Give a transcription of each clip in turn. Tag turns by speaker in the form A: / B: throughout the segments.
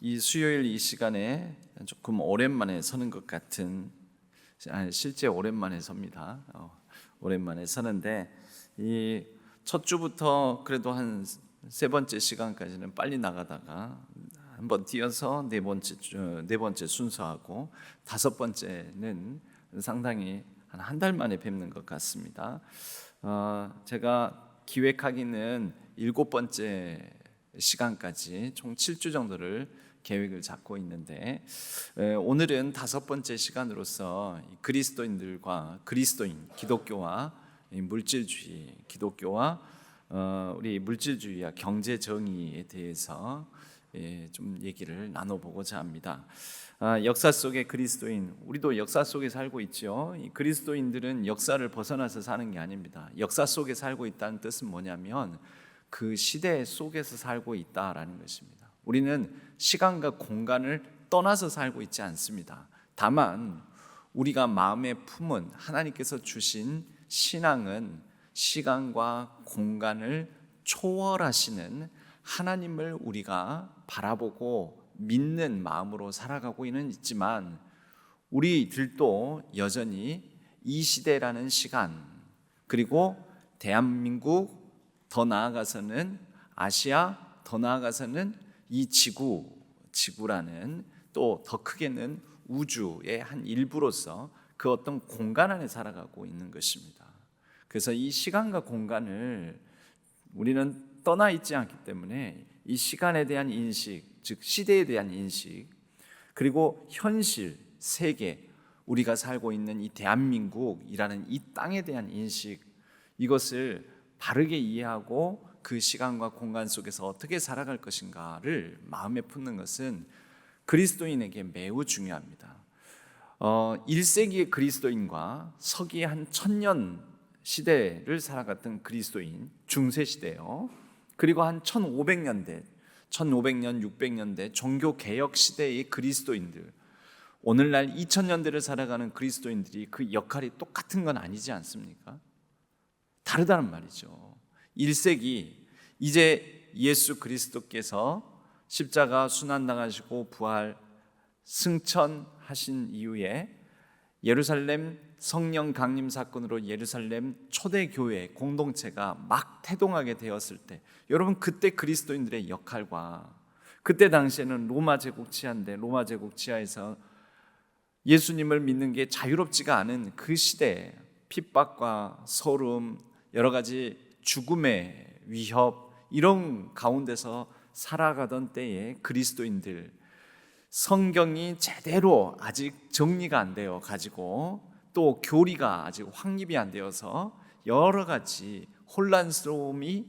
A: 이 수요일 이 시간에 조금 오랜만에 서는 것 같은, 실제 오랜만에 섭니다. 오랜만에 서는데 이 첫 주부터 그래도 한 세 번째 시간까지는 빨리 나가다가 한번 뛰어서 네 번째 순서하고 다섯 번째는 상당히 한 달 만에 뵙는 것 같습니다. 제가 기획하기는 일곱 번째 시간까지 총 7주 정도를 계획을 잡고 있는데, 오늘은 다섯 번째 시간으로서 그리스도인들과 기독교와 물질주의, 기독교와 우리 물질주의와 경제 정의에 대해서 좀 얘기를 나눠보고자 합니다. 역사 속의 그리스도인, 우리도 역사 속에 살고 있죠. 이 그리스도인들은 역사를 벗어나서 사는 게 아닙니다. 역사 속에 살고 있다는 뜻은 뭐냐면 그 시대 속에서 살고 있다라는 것입니다. 우리는 시간과 공간을 떠나서 살고 있지 않습니다. 다만 우리가 마음에 품은 하나님께서 주신 신앙은 시간과 공간을 초월하시는 하나님을 우리가 바라보고 믿는 마음으로 살아가고 있지만, 우리들도 여전히 이 시대라는 시간, 그리고 대한민국, 더 나아가서는 아시아, 더 나아가서는 이 지구라는, 또 더 크게는 우주의 한 일부로서 그 어떤 공간 안에 살아가고 있는 것입니다. 그래서 이 시간과 공간을 우리는 떠나 있지 않기 때문에 이 시간에 대한 인식, 즉 시대에 대한 인식, 그리고 현실, 세계, 우리가 살고 있는 이 대한민국이라는 이 땅에 대한 인식, 이것을 바르게 이해하고 그 시간과 공간 속에서 어떻게 살아갈 것인가를 마음에 품는 것은 그리스도인에게 매우 중요합니다. 1세기의 그리스도인과 서기 한 1000년 시대를 살아갔던 그리스도인, 중세시대요. 그리고 한 1500년대, 600년대 종교개혁 시대의 그리스도인들, 오늘날 2000년대를 살아가는 그리스도인들이 그 역할이 똑같은 건 아니지 않습니까? 다르다는 말이죠. 1세기, 이제 예수 그리스도께서 십자가 순환당하시고 부활 승천하신 이후에 예루살렘 성령 강림 사건으로 예루살렘 초대교회 공동체가 막 태동하게 되었을 때, 여러분 그때 그리스도인들의 역할과, 그때 당시에는 로마 제국 치하인데 로마 제국 치하에서 예수님을 믿는 게 자유롭지가 않은 그 시대에 핍박과 소름, 여러 가지 죽음의 위협, 이런 가운데서 살아가던 때에 그리스도인들, 성경이 제대로 아직 정리가 안 되어 가지고, 또 교리가 아직 확립이 안 되어서 여러 가지 혼란스러움이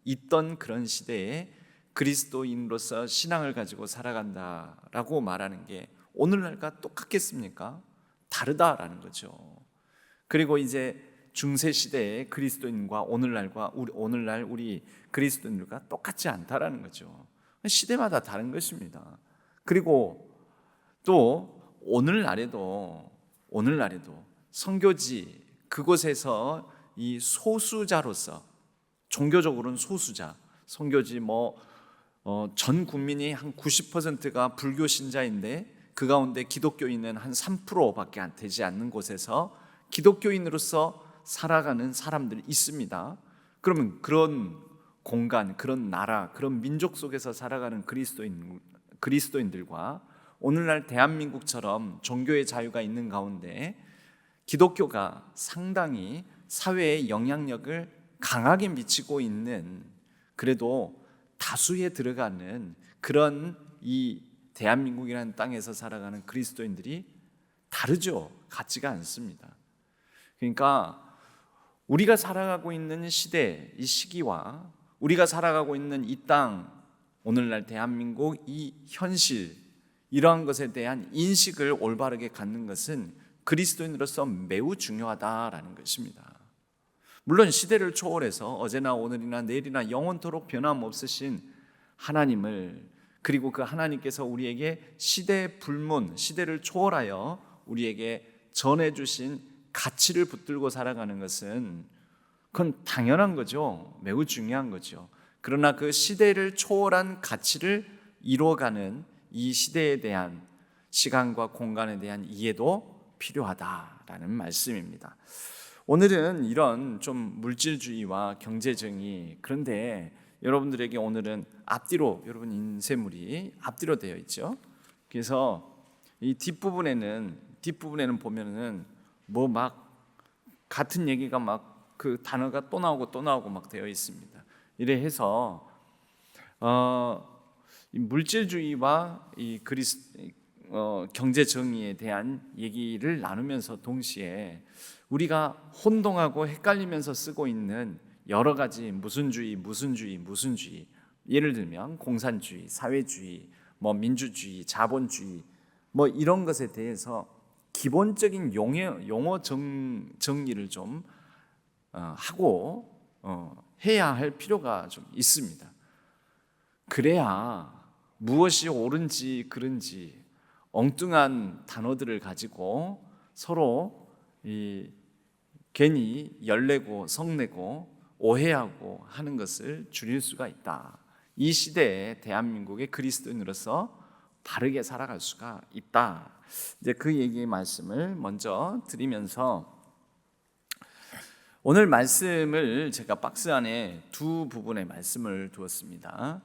A: 있던 그런 시대에 그리스도인으로서 신앙을 가지고 살아간다라고 말하는 게 오늘날과 똑같겠습니까? 다르다라는 거죠. 그리고 이제 중세 시대의 그리스도인과 오늘날 우리 그리스도인들과 똑같지 않다라는 거죠. 시대마다 다른 것입니다. 그리고 또 오늘날에도 선교지, 그곳에서 이 소수자로서, 종교적으로는 소수자, 선교지 전 국민이 한 90%가 불교 신자인데 그 가운데 기독교인은 한 3%밖에 안 되지 않는 곳에서 기독교인으로서 살아가는 사람들이 있습니다. 그러면 그런 공간, 그런 나라, 그런 민족 속에서 살아가는 그리스도인들과 오늘날 대한민국처럼 종교의 자유가 있는 가운데 기독교가 상당히 사회에 영향력을 강하게 미치고 있는, 그래도 다수에 들어가는 그런 이 대한민국이라는 땅에서 살아가는 그리스도인들이 다르죠. 같지가 않습니다. 그러니까 우리가 살아가고 있는 시대, 이 시기와 우리가 살아가고 있는 이 땅, 오늘날 대한민국 이 현실, 이러한 것에 대한 인식을 올바르게 갖는 것은 그리스도인으로서 매우 중요하다라는 것입니다. 물론 시대를 초월해서 어제나 오늘이나 내일이나 영원토록 변함없으신 하나님을, 그리고 그 하나님께서 우리에게 시대를 초월하여 우리에게 전해주신 가치를 붙들고 살아가는 것은, 그건 당연한 거죠. 매우 중요한 거죠. 그러나 그 시대를 초월한 가치를 이루어가는 이 시대에 대한 시간과 공간에 대한 이해도 필요하다라는 말씀입니다. 오늘은 이런 좀 물질주의와 경제정의, 그런데 여러분들에게 오늘은 앞뒤로, 여러분 인쇄물이 앞뒤로 되어 있죠. 그래서 이 뒷부분에는 보면은 뭐 막 같은 얘기가 막 그 단어가 또 나오고 막 되어 있습니다. 이래 해서 이 물질주의와 이 경제 정의에 대한 얘기를 나누면서 동시에 우리가 혼동하고 헷갈리면서 쓰고 있는 여러 가지 무슨 주의, 예를 들면 공산주의, 사회주의, 뭐 민주주의, 자본주의, 뭐 이런 것에 대해서 기본적인 용어 정리를 좀 하고 해야 할 필요가 좀 있습니다. 그래야 무엇이 옳은지 그른지 엉뚱한 단어들을 가지고 서로 괜히 열내고 성내고 오해하고 하는 것을 줄일 수가 있다. 이 시대에 대한민국의 그리스도인으로서 바르게 살아갈 수가 있다. 이제 그 얘기의 말씀을 먼저 드리면서 오늘 말씀을 제가 박스 안에 두 부분의 말씀을 두었습니다.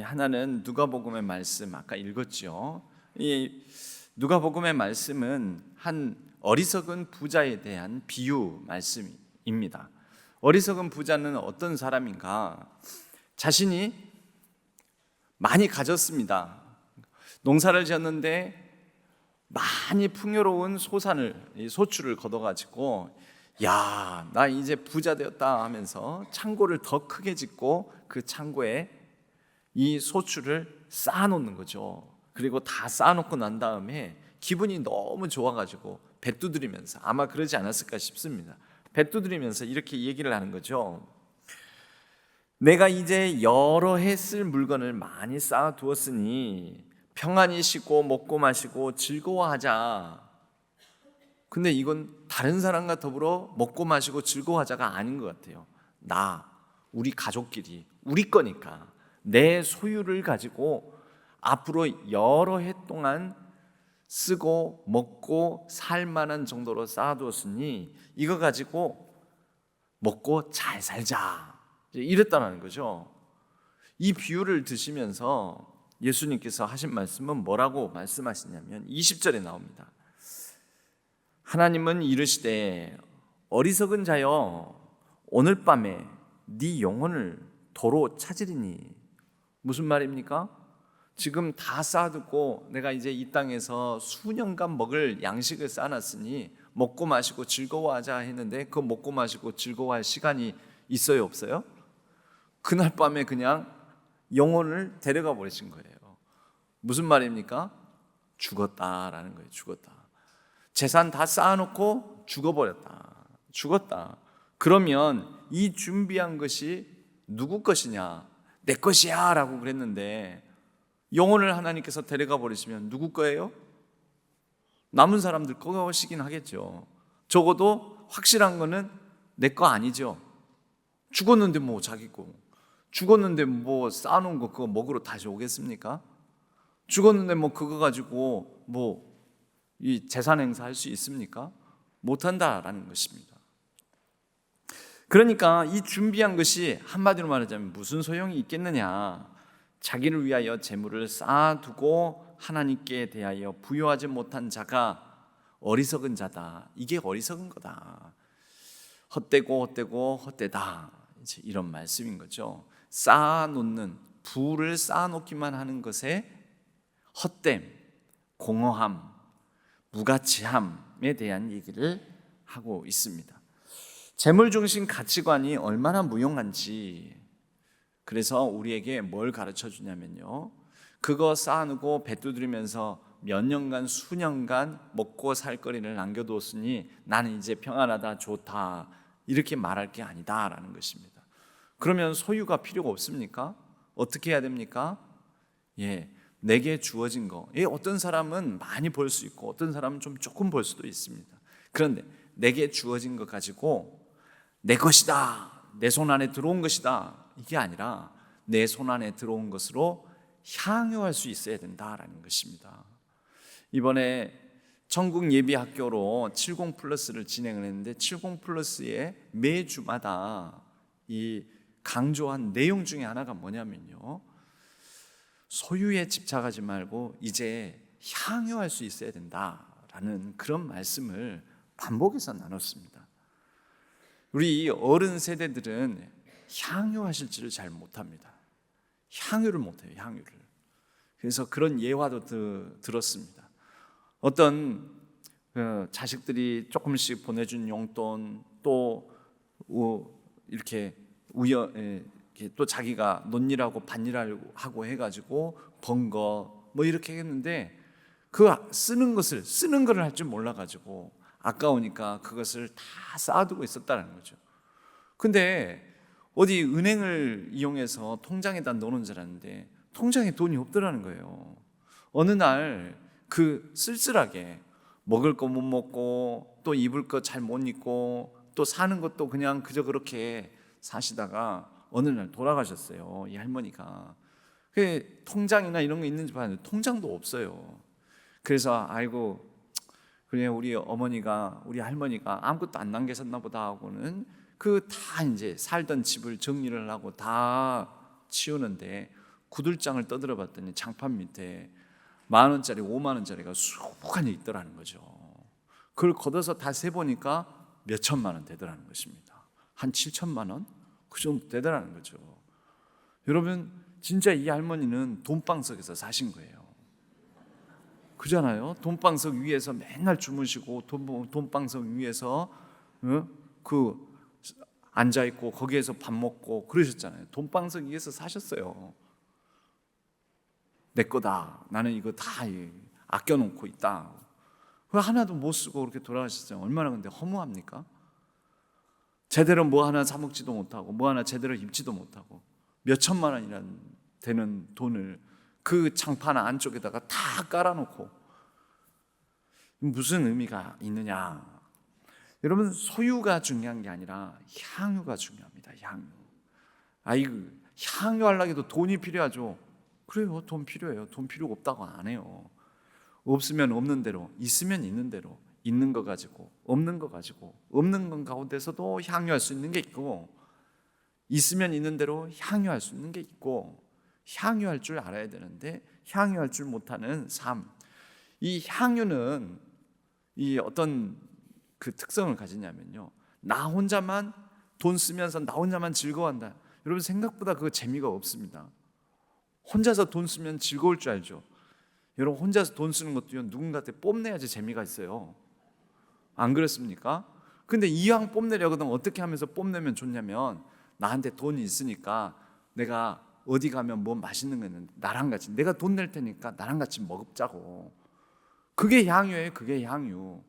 A: 하나는 누가복음의 말씀, 아까 읽었죠. 이 누가복음의 말씀은 한 어리석은 부자에 대한 비유 말씀입니다. 어리석은 부자는 어떤 사람인가? 자신이 많이 가졌습니다. 농사를 지었는데 많이 풍요로운 소출을 거둬가지고 야, 나 이제 부자 되었다 하면서 창고를 더 크게 짓고 그 창고에 이 소출을 쌓아놓는 거죠. 그리고 다 쌓아놓고 난 다음에 기분이 너무 좋아가지고 배 두드리면서, 아마 그러지 않았을까 싶습니다. 배 두드리면서 이렇게 얘기를 하는 거죠. 내가 이제 여러 해 쓸 물건을 많이 쌓아두었으니 평안히 쉬고 먹고 마시고 즐거워하자. 근데 이건 다른 사람과 더불어 먹고 마시고 즐거워하자가 아닌 것 같아요. 우리 가족끼리, 우리 거니까 내 소유를 가지고 앞으로 여러 해 동안 쓰고 먹고 살 만한 정도로 쌓아두었으니 이거 가지고 먹고 잘 살자, 이랬다는 거죠. 이 비유를 드시면서 예수님께서 하신 말씀은 뭐라고 말씀하시냐면 20절에 나옵니다. 하나님은 이르시되 어리석은 자여 오늘 밤에 네 영혼을 도로 찾으리니. 무슨 말입니까? 지금 다 쌓아두고 내가 이제 이 땅에서 수년간 먹을 양식을 쌓아놨으니 먹고 마시고 즐거워하자 했는데 그 먹고 마시고 즐거워할 시간이 있어요, 없어요? 그날 밤에 그냥 영혼을 데려가 버리신 거예요. 무슨 말입니까? 죽었다라는 거예요. 죽었다. 재산 다 쌓아놓고 죽었다. 그러면 이 준비한 것이 누구 것이냐? 내 것이야 라고 그랬는데 영혼을 하나님께서 데려가 버리시면 누구 거예요? 남은 사람들 거시긴 하겠죠. 적어도 확실한 거는 내 거 아니죠. 죽었는데 뭐 자기 거, 죽었는데 뭐 쌓아놓은 거 그거 먹으러 다시 오겠습니까? 죽었는데 뭐 그거 가지고 뭐 이 재산 행사할 수 있습니까? 못한다라는 것입니다. 그러니까 이 준비한 것이 한마디로 말하자면 무슨 소용이 있겠느냐? 자기를 위하여 재물을 쌓아두고 하나님께 대하여 부여하지 못한 자가 어리석은 자다. 이게 어리석은 거다. 헛되다. 이제 이런 말씀인 거죠. 쌓아놓는, 부를 쌓아놓기만 하는 것에 헛됨, 공허함, 무가치함에 대한 얘기를 하고 있습니다. 재물중심 가치관이 얼마나 무용한지, 그래서 우리에게 뭘 가르쳐 주냐면요, 그거 쌓아놓고 배 두드리면서 몇 년간 수년간 먹고 살 거리를 남겨두었으니 나는 이제 평안하다, 좋다, 이렇게 말할 게 아니다라는 것입니다. 그러면 소유가 필요가 없습니까? 어떻게 해야 됩니까? 내게 주어진 거. 어떤 사람은 많이 벌 수 있고 어떤 사람은 좀 조금 벌 수도 있습니다. 그런데 내게 주어진 거 가지고 내 것이다, 내 손 안에 들어온 것이다, 이게 아니라 내 손 안에 들어온 것으로 향유할 수 있어야 된다라는 것입니다. 이번에 전국 예비학교로 70 플러스를 진행을 했는데 70 플러스에 매주마다 이 강조한 내용 중에 하나가 뭐냐면요, 소유에 집착하지 말고 이제 향유할 수 있어야 된다라는 그런 말씀을 반복해서 나눴습니다. 우리 어른 세대들은 향유하실지를 잘 못합니다. 향유를 못해요, 향유를. 그래서 그런 예화도 들었습니다. 어떤 자식들이 조금씩 보내준 용돈, 또 이렇게 또 자기가 논일하고 반일하고 해가지고 번 거 뭐 이렇게 했는데, 그 쓰는 거를 할 줄 몰라가지고 아까우니까 그것을 다 쌓아두고 있었다는 거죠. 근데 어디 은행을 이용해서 통장에다 넣어놓은 줄 알았는데 통장에 돈이 없더라는 거예요. 어느 날 그 쓸쓸하게 먹을 거 못 먹고 또 입을 거 잘 못 입고 또 사는 것도 그냥 그저 그렇게 사시다가 어느 날 돌아가셨어요, 이 할머니가. 그 통장이나 이런 거 있는지 봤는데 통장도 없어요. 그래서 아이고, 그냥 우리 어머니가, 우리 할머니가 아무것도 안 남기셨나 보다 하고는 그 다 이제 살던 집을 정리를 하고 다 치우는데 구들장을 떠들어 봤더니 장판 밑에 10,000원짜리 50,000원짜리가 수북하니 있더라는 거죠. 그걸 걷어서 다 세보니까 몇 천만 원 되더라는 것입니다. 한 7천만 원? 그 정도 되더라는 거죠. 여러분, 진짜 이 할머니는 돈방석에서 사신 거예요. 그잖아요. 돈방석 위에서 맨날 주무시고 돈방석 위에서 앉아있고 거기에서 밥 먹고 그러셨잖아요. 돈방석 위에서 사셨어요. 내 거다, 나는 이거 다 아껴놓고 있다. 그거 하나도 못 쓰고 그렇게 돌아가셨어요. 얼마나 근데 허무합니까? 제대로 뭐 하나 사 먹지도 못하고 뭐 하나 제대로 입지도 못하고 몇 천만 원이라는 되는 돈을 그 장판 안쪽에다가 다 깔아놓고 무슨 의미가 있느냐? 여러분, 소유가 중요한 게 아니라 향유가 중요합니다. 향유. 향유하려고 해도 돈이 필요하죠. 그래요, 돈 필요해요. 돈 필요가 없다고 안 해요. 없으면 없는 대로, 있으면 있는 대로, 있는 거 가지고 없는 거 가지고, 없는 것 가운데서도 향유할 수 있는 게 있고, 있으면 있는 대로 향유할 수 있는 게 있고, 향유할 줄 알아야 되는데 향유할 줄 못하는 삶. 이 향유는 이 어떤 그 특성을 가지냐면요, 나 혼자만 돈 쓰면서 나 혼자만 즐거워한다. 여러분, 생각보다 그거 재미가 없습니다. 혼자서 돈 쓰면 즐거울 줄 알죠? 여러분, 혼자서 돈 쓰는 것도요, 누군가한테 뽐내야지 재미가 있어요. 안 그렇습니까? 근데 이왕 뽐내려거든 어떻게 하면서 뽐내면 좋냐면, 나한테 돈이 있으니까 내가 어디 가면 뭐 맛있는 거 있는데 나랑 같이, 내가 돈 낼 테니까 나랑 같이 먹자고. 그게 향유예요. 그게 향유.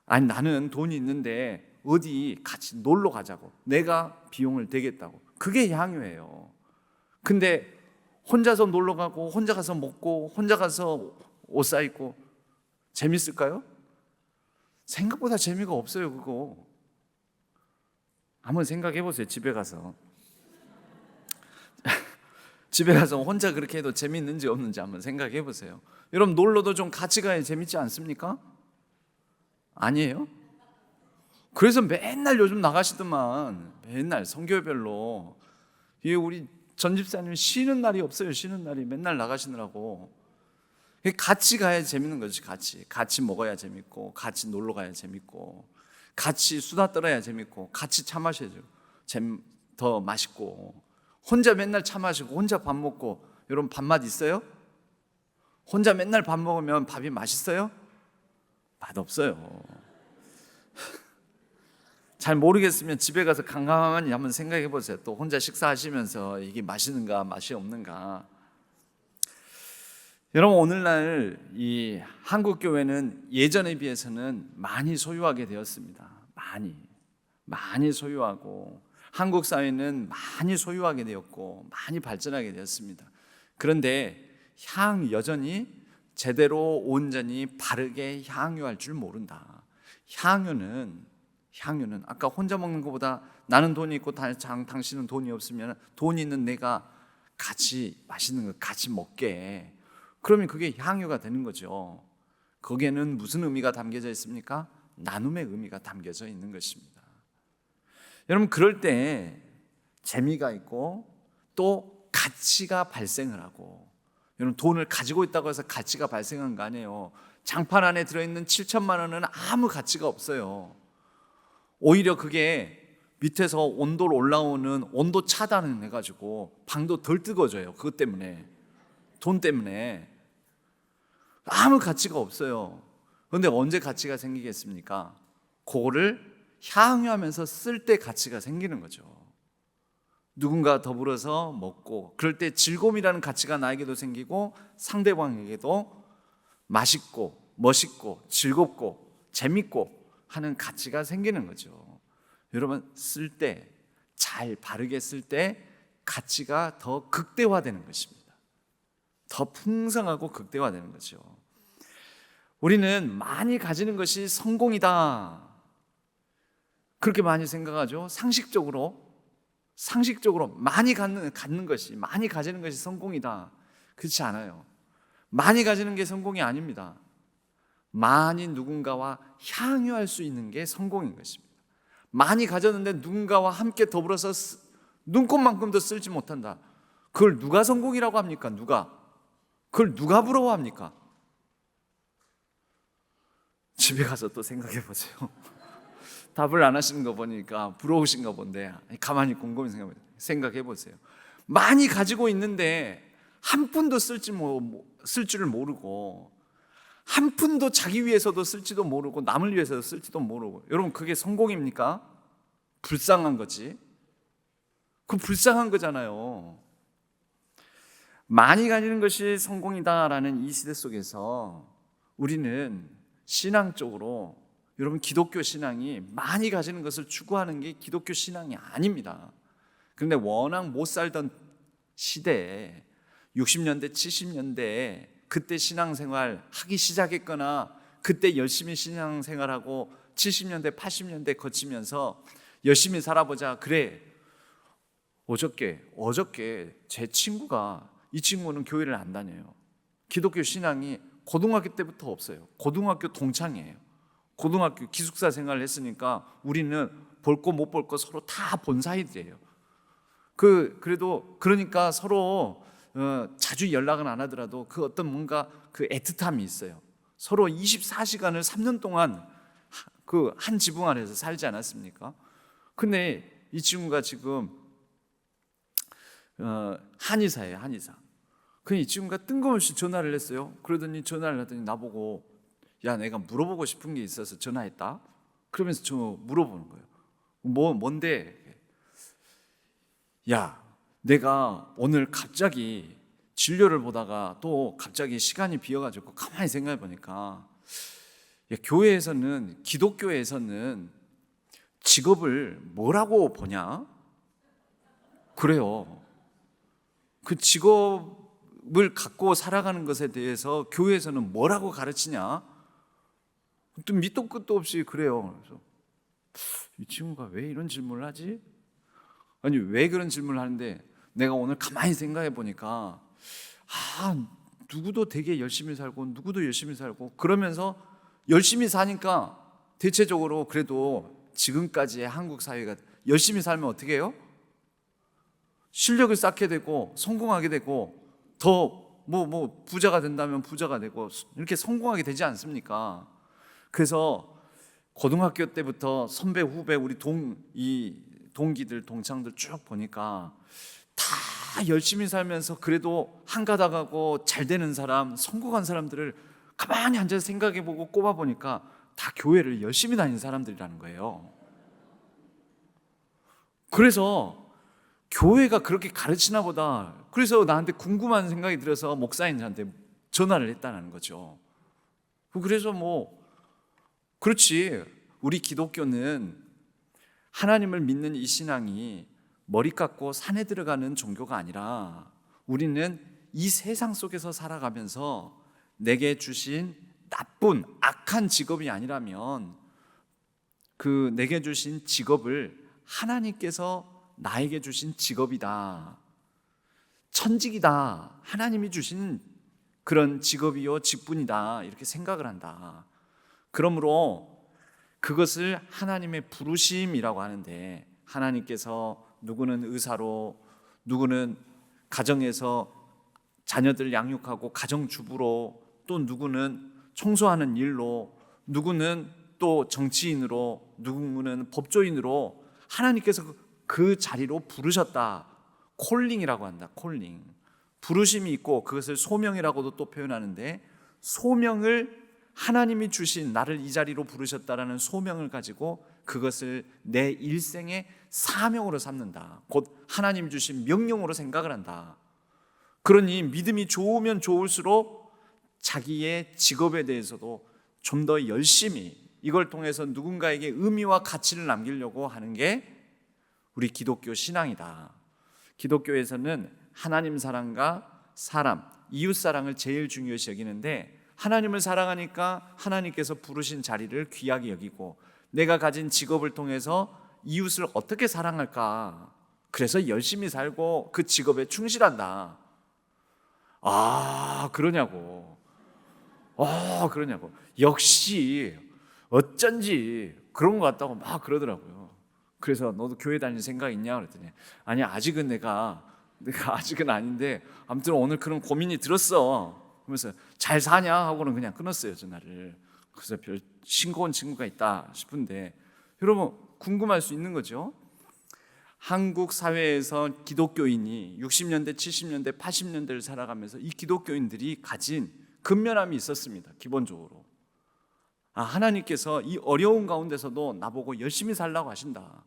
A: 아니, 나는 돈이 있는데 어디 같이 놀러 가자고, 내가 비용을 대겠다고. 그게 향유예요. 근데 혼자서 놀러 가고 혼자 가서 먹고 혼자 가서 옷 사입고 재밌을까요? 생각보다 재미가 없어요. 그거 한번 생각해 보세요. 집에 가서 혼자 그렇게 해도 재미있는지 없는지 한번 생각해 보세요. 여러분, 놀러도 좀 같이 가야 재밌지 않습니까? 아니에요? 그래서 맨날 요즘 나가시더만, 맨날 성교별로. 이게 우리 전 집사님 쉬는 날이 없어요. 쉬는 날이 맨날 나가시느라고. 같이 가야 재밌는 거지. 같이 먹어야 재밌고, 같이 놀러 가야 재밌고, 같이 수다 떨어야 재밌고, 같이 차 마셔야죠. 더 맛있고. 혼자 맨날 차 마시고 혼자 밥 먹고, 여러분, 밥맛 있어요? 혼자 맨날 밥 먹으면 밥이 맛있어요? 맛없어요. 잘 모르겠으면 집에 가서 가만히 한번 생각해 보세요. 또 혼자 식사하시면서 이게 맛있는가 맛이 없는가. 여러분, 오늘날 이 한국 교회는 예전에 비해서는 많이 소유하게 되었습니다. 많이 소유하고, 한국 사회는 많이 소유하게 되었고 많이 발전하게 되었습니다. 그런데 여전히 제대로 온전히 바르게 향유할 줄 모른다. 향유는 아까 혼자 먹는 것보다, 나는 돈이 있고 당신은 돈이 없으면 돈 있는 내가 같이 맛있는 거 같이 먹게. 그러면 그게 향유가 되는 거죠. 거기에는 무슨 의미가 담겨져 있습니까? 나눔의 의미가 담겨져 있는 것입니다. 여러분, 그럴 때 재미가 있고 또 가치가 발생을 하고, 여러분 돈을 가지고 있다고 해서 가치가 발생한 거 아니에요. 장판 안에 들어있는 7천만 원은 아무 가치가 없어요. 오히려 그게 밑에서 온도로 올라오는 온도 차단을 해가지고 방도 덜 뜨거워져요. 그것 때문에, 돈 때문에 아무 가치가 없어요. 그런데 언제 가치가 생기겠습니까? 그거를 향유하면서 쓸 때 가치가 생기는 거죠. 누군가 더불어서 먹고, 그럴 때 즐거움이라는 가치가 나에게도 생기고 상대방에게도 맛있고 멋있고 즐겁고 재밌고 하는 가치가 생기는 거죠. 여러분, 쓸 때, 잘 바르게 쓸 때 가치가 더 극대화되는 것입니다. 더 풍성하고 극대화되는 거죠. 우리는 많이 가지는 것이 성공이다, 그렇게 많이 생각하죠. 상식적으로 많이 갖는 것이, 많이 가지는 것이 성공이다. 그렇지 않아요. 많이 가지는 게 성공이 아닙니다. 많이 누군가와 향유할 수 있는 게 성공인 것입니다. 많이 가졌는데 누군가와 함께 더불어서 눈곱만큼도 쓸지 못한다. 그걸 누가 성공이라고 합니까? 그걸 누가 부러워합니까? 집에 가서 또 생각해 보세요. 답을 안 하시는 거 보니까 부러우신가 본데, 가만히 곰곰이 생각해 보세요. 많이 가지고 있는데 한 푼도 쓸 줄을 모르고, 한 푼도 자기 위해서도 쓸지도 모르고 남을 위해서도 쓸지도 모르고, 여러분, 그게 성공입니까? 불쌍한 거지. 그 불쌍한 거잖아요. 많이 가지는 것이 성공이다라는 이 시대 속에서 우리는 신앙적으로, 여러분, 기독교 신앙이 많이 가지는 것을 추구하는 게 기독교 신앙이 아닙니다. 그런데 워낙 못 살던 시대에 60년대, 70년대에 그때 신앙생활 하기 시작했거나 그때 열심히 신앙생활하고 70년대, 80년대 거치면서 열심히 살아보자. 그래, 어저께 제 친구가, 이 친구는 교회를 안 다녀요. 기독교 신앙이 고등학교 때부터 없어요. 고등학교 동창이에요. 고등학교 기숙사 생활을 했으니까 우리는 볼 거 못 볼 거 서로 다 본 사이들이에요. 그래도 그러니까 서로 자주 연락은 안 하더라도 그 어떤 뭔가 그 애틋함이 있어요. 서로 24시간을 3년 동안 그 한 지붕 아래서 살지 않았습니까? 근데 이 친구가 지금 한의사예요, 한의사. 그 이 친구가 뜬금없이 전화를 했어요. 그러더니 전화를 하더니 나보고, 야, 내가 물어보고 싶은 게 있어서 전화했다. 그러면서 저 물어보는 거예요. 뭔데? 야, 내가 오늘 갑자기 진료를 보다가 또 갑자기 시간이 비어가지고 가만히 생각해 보니까, 교회에서는, 기독교에서는 직업을 뭐라고 보냐? 그래요. 그 직업을 갖고 살아가는 것에 대해서 교회에서는 뭐라고 가르치냐? 또 밑도 끝도 없이 그래요. 그래서 이 친구가 왜 이런 질문을 하지? 아니, 왜 그런 질문을 하는데, 내가 오늘 가만히 생각해 보니까, 누구도 되게 열심히 살고 누구도 열심히 살고, 그러면서 열심히 사니까 대체적으로 그래도 지금까지의 한국 사회가 열심히 살면 어떻게 해요? 실력을 쌓게 되고 성공하게 되고, 더 부자가 된다면 부자가 되고, 이렇게 성공하게 되지 않습니까? 그래서 고등학교 때부터 선배 후배 우리 동기들 동창들 쭉 보니까 다 열심히 살면서 그래도 한가닥하고 잘 되는 사람, 성공한 사람들을 가만히 앉아서 생각해보고 꼽아보니까 다 교회를 열심히 다니는 사람들이라는 거예요. 그래서 교회가 그렇게 가르치나 보다. 그래서 나한테 궁금한 생각이 들어서 목사님한테 전화를 했다는 거죠. 그래서 그렇지, 우리 기독교는 하나님을 믿는 이 신앙이 머리 깎고 산에 들어가는 종교가 아니라, 우리는 이 세상 속에서 살아가면서 내게 주신 나쁜 악한 직업이 아니라면 그 내게 주신 직업을 하나님께서 나에게 주신 직업이다. 천직이다, 하나님이 주신 그런 직업이요 직분이다, 이렇게 생각을 한다. 그러므로 그것을 하나님의 부르심이라고 하는데, 하나님께서 누구는 의사로, 누구는 가정에서 자녀들 양육하고 가정주부로, 또 누구는 청소하는 일로, 누구는 또 정치인으로, 누구는 법조인으로 하나님께서 그 자리로 부르셨다. 콜링이라고 한다. 콜링. 부르심이 있고 그것을 소명이라고도 또 표현하는데, 소명을 하나님이 주신, 나를 이 자리로 부르셨다라는 소명을 가지고 그것을 내 일생의 사명으로 삼는다. 곧 하나님 주신 명령으로 생각을 한다. 그러니 믿음이 좋으면 좋을수록 자기의 직업에 대해서도 좀 더 열심히 이걸 통해서 누군가에게 의미와 가치를 남기려고 하는 게 우리 기독교 신앙이다. 기독교에서는 하나님 사랑과 사람, 이웃 사랑을 제일 중요시 여기는데, 하나님을 사랑하니까 하나님께서 부르신 자리를 귀하게 여기고, 내가 가진 직업을 통해서 이웃을 어떻게 사랑할까, 그래서 열심히 살고 그 직업에 충실한다. 그러냐고. 역시 어쩐지 그런 것 같다고 막 그러더라고요. 그래서 너도 교회 다닐 생각 있냐 그랬더니, 아니 아직은 내가 아직은 아닌데 아무튼 오늘 그런 고민이 들었어. 그러면서 잘 사냐 하고는 그냥 끊었어요, 전화를. 그래서 별 싱거운 친구가 있다 싶은데, 여러분 궁금할 수 있는 거죠. 한국 사회에서 기독교인이 60년대, 70년대, 80년대를 살아가면서 이 기독교인들이 가진 근면함이 있었습니다. 기본적으로 하나님께서 이 어려운 가운데서도 나보고 열심히 살라고 하신다.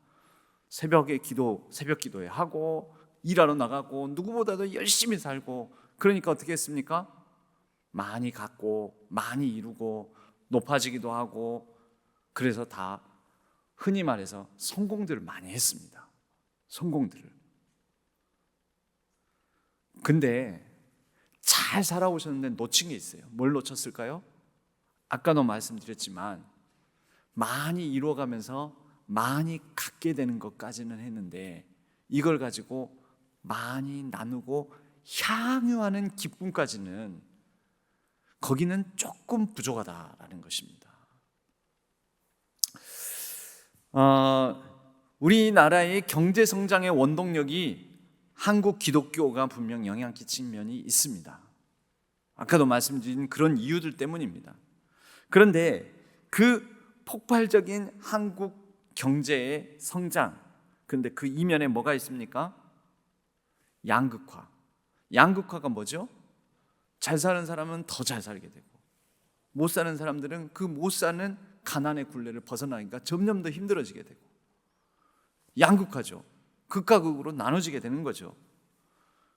A: 새벽 기도회 하고 일하러 나가고 누구보다도 열심히 살고, 그러니까 어떻게 했습니까? 많이 갖고 많이 이루고 높아지기도 하고, 그래서 다 흔히 말해서 성공들을 많이 했습니다. 성공들을. 근데 잘 살아오셨는데 놓친 게 있어요. 뭘 놓쳤을까요? 아까도 말씀드렸지만 많이 이루어가면서 많이 갖게 되는 것까지는 했는데, 이걸 가지고 많이 나누고 향유하는 기쁨까지는, 거기는 조금 부족하다라는 것입니다. 우리나라의 경제 성장의 원동력이 한국 기독교가 분명 영향 끼친 면이 있습니다. 아까도 말씀드린 그런 이유들 때문입니다. 그런데 그 폭발적인 한국 경제의 성장, 그런데 그 이면에 뭐가 있습니까? 양극화. 양극화가 뭐죠? 잘 사는 사람은 더 잘 살게 되고, 못 사는 사람들은 그 못 사는 가난의 굴레를 벗어나니까 점점 더 힘들어지게 되고, 양극화죠. 극과 극으로 나눠지게 되는 거죠.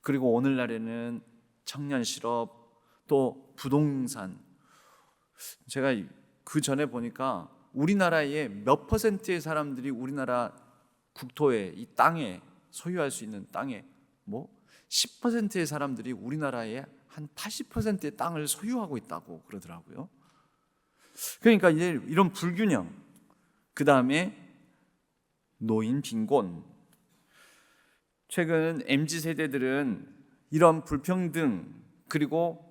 A: 그리고 오늘날에는 청년 실업, 또 부동산, 제가 그 전에 보니까 우리나라의 몇 퍼센트의 사람들이 우리나라 국토에, 이 땅에, 소유할 수 있는 땅에 10%의 사람들이 우리나라의 한 80%의 땅을 소유하고 있다고 그러더라고요. 그러니까 이제 이런 불균형, 그 다음에 노인 빈곤. 최근 MZ세대들은 이런 불평등, 그리고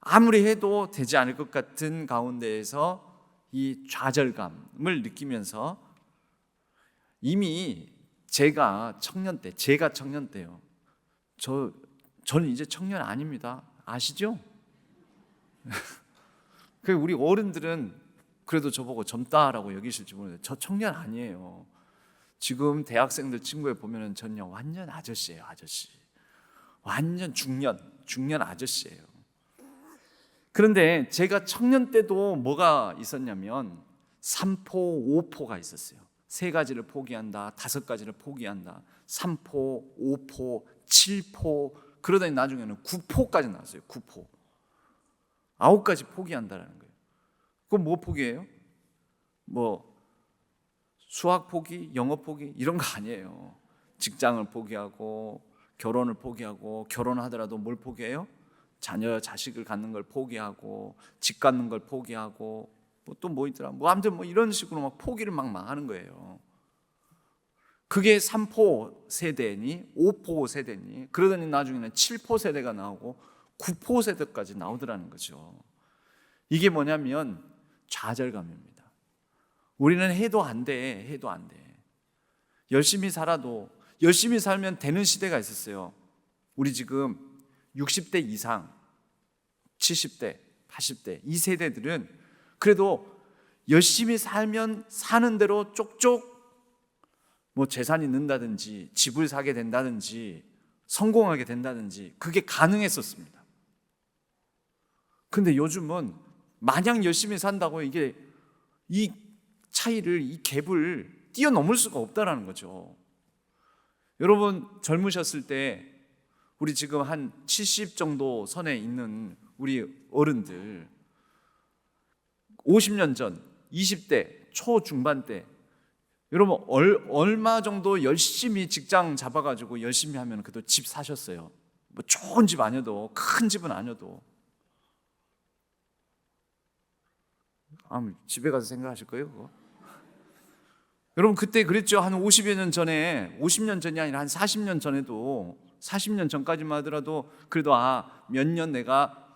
A: 아무리 해도 되지 않을 것 같은 가운데에서 이 좌절감을 느끼면서, 이미 제가 청년 때요. 저는 이제 청년 아닙니다. 아시죠? 우리 어른들은 그래도 저보고 젊다라고 여기실지 모르는데, 저 청년 아니에요. 지금 대학생들 친구에 보면은 전요 완전 아저씨예요, 아저씨. 완전 중년 아저씨예요. 그런데 제가 청년 때도 뭐가 있었냐면 3포, 5포가 있었어요. 3가지를 포기한다, 5가지를 포기한다, 3포, 5포, 7포, 그러더니 나중에는 9포까지 나왔어요. 9포. 9가지 포기한다라는 거예요. 그건 뭐 포기해요? 수학 포기, 영어 포기 이런 거 아니에요. 직장을 포기하고 결혼을 포기하고, 결혼하더라도 뭘 포기해요? 자식을 갖는 걸 포기하고, 집 갖는 걸 포기하고, 또 뭐 있더라. 아무튼 이런 식으로 막 포기를 막 하는 거예요. 그게 3포 세대니 5포 세대니 그러더니 나중에는 7포 세대가 나오고 9포 세대까지 나오더라는 거죠. 이게 뭐냐면 좌절감입니다. 우리는 해도 안 돼, 해도 안 돼. 열심히 살아도, 열심히 살면 되는 시대가 있었어요. 우리 지금 60대 이상, 70대, 80대 이 세대들은 그래도 열심히 살면 사는 대로 쪽쪽 뭐 재산이 는다든지 집을 사게 된다든지 성공하게 된다든지 그게 가능했었습니다. 근데 요즘은 마냥 열심히 산다고 이게 이 차이를, 이 갭을 뛰어넘을 수가 없다라는 거죠. 여러분 젊으셨을 때 우리 지금 한 70 정도 선에 있는 우리 어른들 50년 전 20대 초중반 때 여러분 얼마 정도 열심히 직장 잡아가지고 열심히 하면 그래도 집 사셨어요. 뭐 좋은 집 아니어도, 큰 집은 아니어도. 집에 가서 생각하실 거예요 그거? 여러분 그때 그랬죠. 한 50여 년 전에, 50년 전이 아니라 한 40년 전에도, 40년 전까지만 하더라도 그래도 몇 년 내가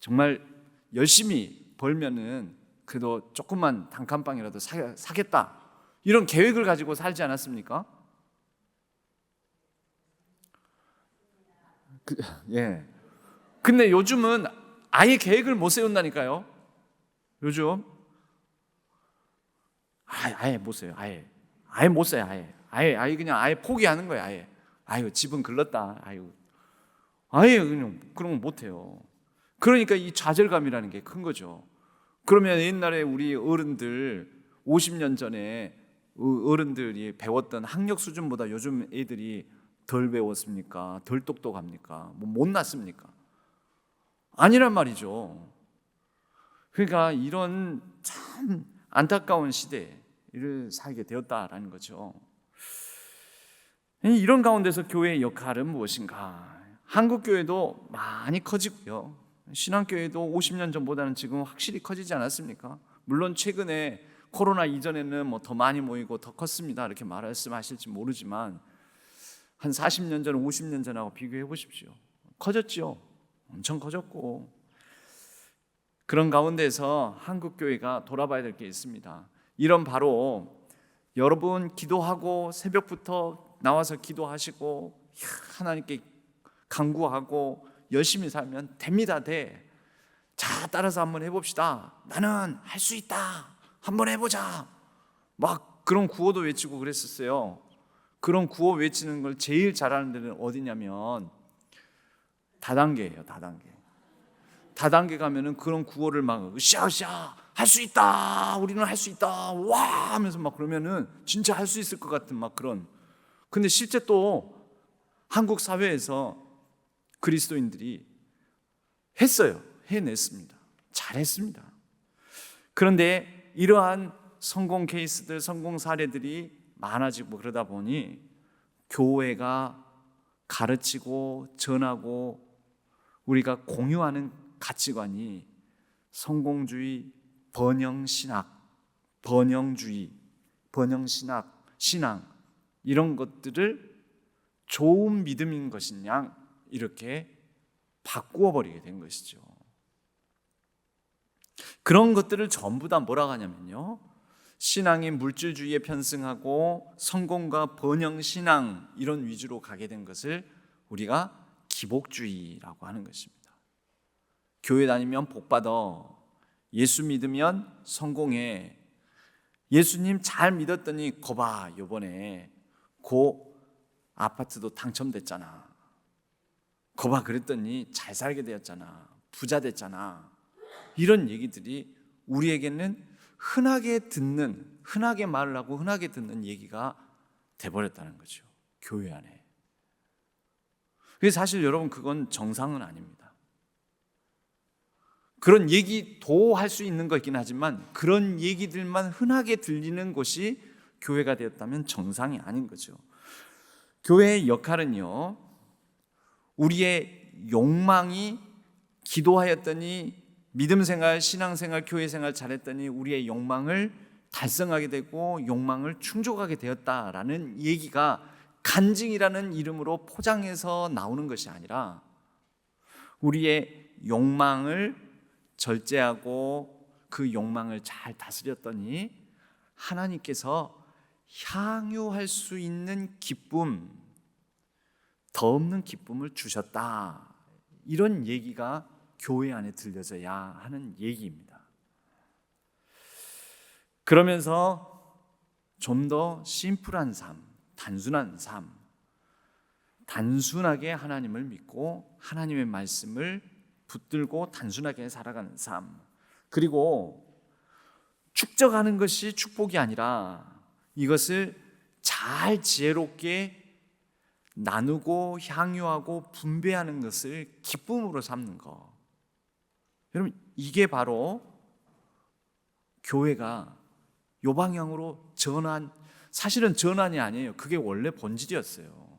A: 정말 열심히 벌면은 그래도 조금만 단칸방이라도 사겠다, 이런 계획을 가지고 살지 않았습니까? 예. 근데 요즘은 아예 계획을 못 세운다니까요. 요즘 아예 못 세요. 아예 못 세요. 아예 그냥 아예 포기하는 거예요. 아유 집은 글렀다. 아예 그냥 그런 거 못 해요. 그러니까 이 좌절감이라는 게 큰 거죠. 그러면 옛날에 우리 어른들 50년 전에 어른들이 배웠던 학력 수준보다 요즘 애들이 덜 배웠습니까? 덜 똑똑합니까? 뭐 못났습니까? 아니란 말이죠. 그러니까 이런 참 안타까운 시대를 살게 되었다라는 거죠. 이런 가운데서 교회의 역할은 무엇인가? 한국 교회도 많이 커지고요. 신앙교회도 50년 전보다는 지금 확실히 커지지 않았습니까? 물론 최근에 코로나 이전에는 뭐 더 많이 모이고 더 컸습니다, 이렇게 말씀하실지 모르지만 한 40년 전, 50년 전하고 비교해 보십시오. 커졌죠. 엄청 커졌고, 그런 가운데서 한국 교회가 돌아봐야 될 게 있습니다. 이런 바로 여러분 기도하고 새벽부터 나와서 기도하시고 하나님께 간구하고 열심히 살면 됩니다. 자, 따라서 한번 해봅시다. 나는 할 수 있다. 한번 해보자. 막 그런 구호도 외치고 그랬었어요. 그런 구호 외치는 걸 제일 잘하는 데는 어디냐면 다단계예요. 다단계 가면은 그런 구호를 막 으쌰으쌰 할 수 있다, 우리는 할 수 있다, 와 하면서 막 그러면은 진짜 할 수 있을 것 같은 막 그런. 근데 실제 또 한국 사회에서 그리스도인들이 했어요. 해냈습니다. 잘했습니다. 그런데 이러한 성공 케이스들, 성공 사례들이 많아지고 그러다 보니 교회가 가르치고 전하고 우리가 공유하는 가치관이 성공주의, 번영신학, 번영주의, 번영신학, 신앙, 이런 것들을 좋은 믿음인 것이냐 이렇게 바꾸어 버리게 된 것이죠. 그런 것들을 전부 다 뭐라고 하냐면요, 신앙이 물질주의에 편승하고 성공과 번영신앙 이런 위주로 가게 된 것을 우리가 기복주의라고 하는 것입니다. 교회 다니면 복받아, 예수 믿으면 성공해, 예수님 잘 믿었더니 거봐 요번에 아파트도 당첨됐잖아, 거봐 그랬더니 잘 살게 되었잖아, 부자 됐잖아, 이런 얘기들이 우리에게는 흔하게 말을 하고 흔하게 듣는 얘기가 돼버렸다는 거죠, 교회 안에. 그래서 사실 여러분 그건 정상은 아닙니다. 그런 얘기도 할 수 있는 거 있긴 하지만 그런 얘기들만 흔하게 들리는 곳이 교회가 되었다면 정상이 아닌 거죠. 교회의 역할은요, 우리의 욕망이 기도하였더니 믿음생활, 신앙생활, 교회생활 잘했더니 우리의 욕망을 달성하게 되고 욕망을 충족하게 되었다라는 얘기가 간증이라는 이름으로 포장해서 나오는 것이 아니라 우리의 욕망을 절제하고 그 욕망을 잘 다스렸더니 하나님께서 향유할 수 있는 기쁨, 더 없는 기쁨을 주셨다. 이런 얘기가 교회 안에 들려져야 하는 얘기입니다. 그러면서 좀 더 심플한 삶, 단순한 삶, 단순하게 하나님을 믿고 하나님의 말씀을 붙들고 단순하게 살아가는 삶, 그리고 축적하는 것이 축복이 아니라 이것을 잘 지혜롭게 나누고 향유하고 분배하는 것을 기쁨으로 삼는 것. 여러분, 이게 바로 교회가 요 방향으로 사실은 전환이 아니에요. 그게 원래 본질이었어요.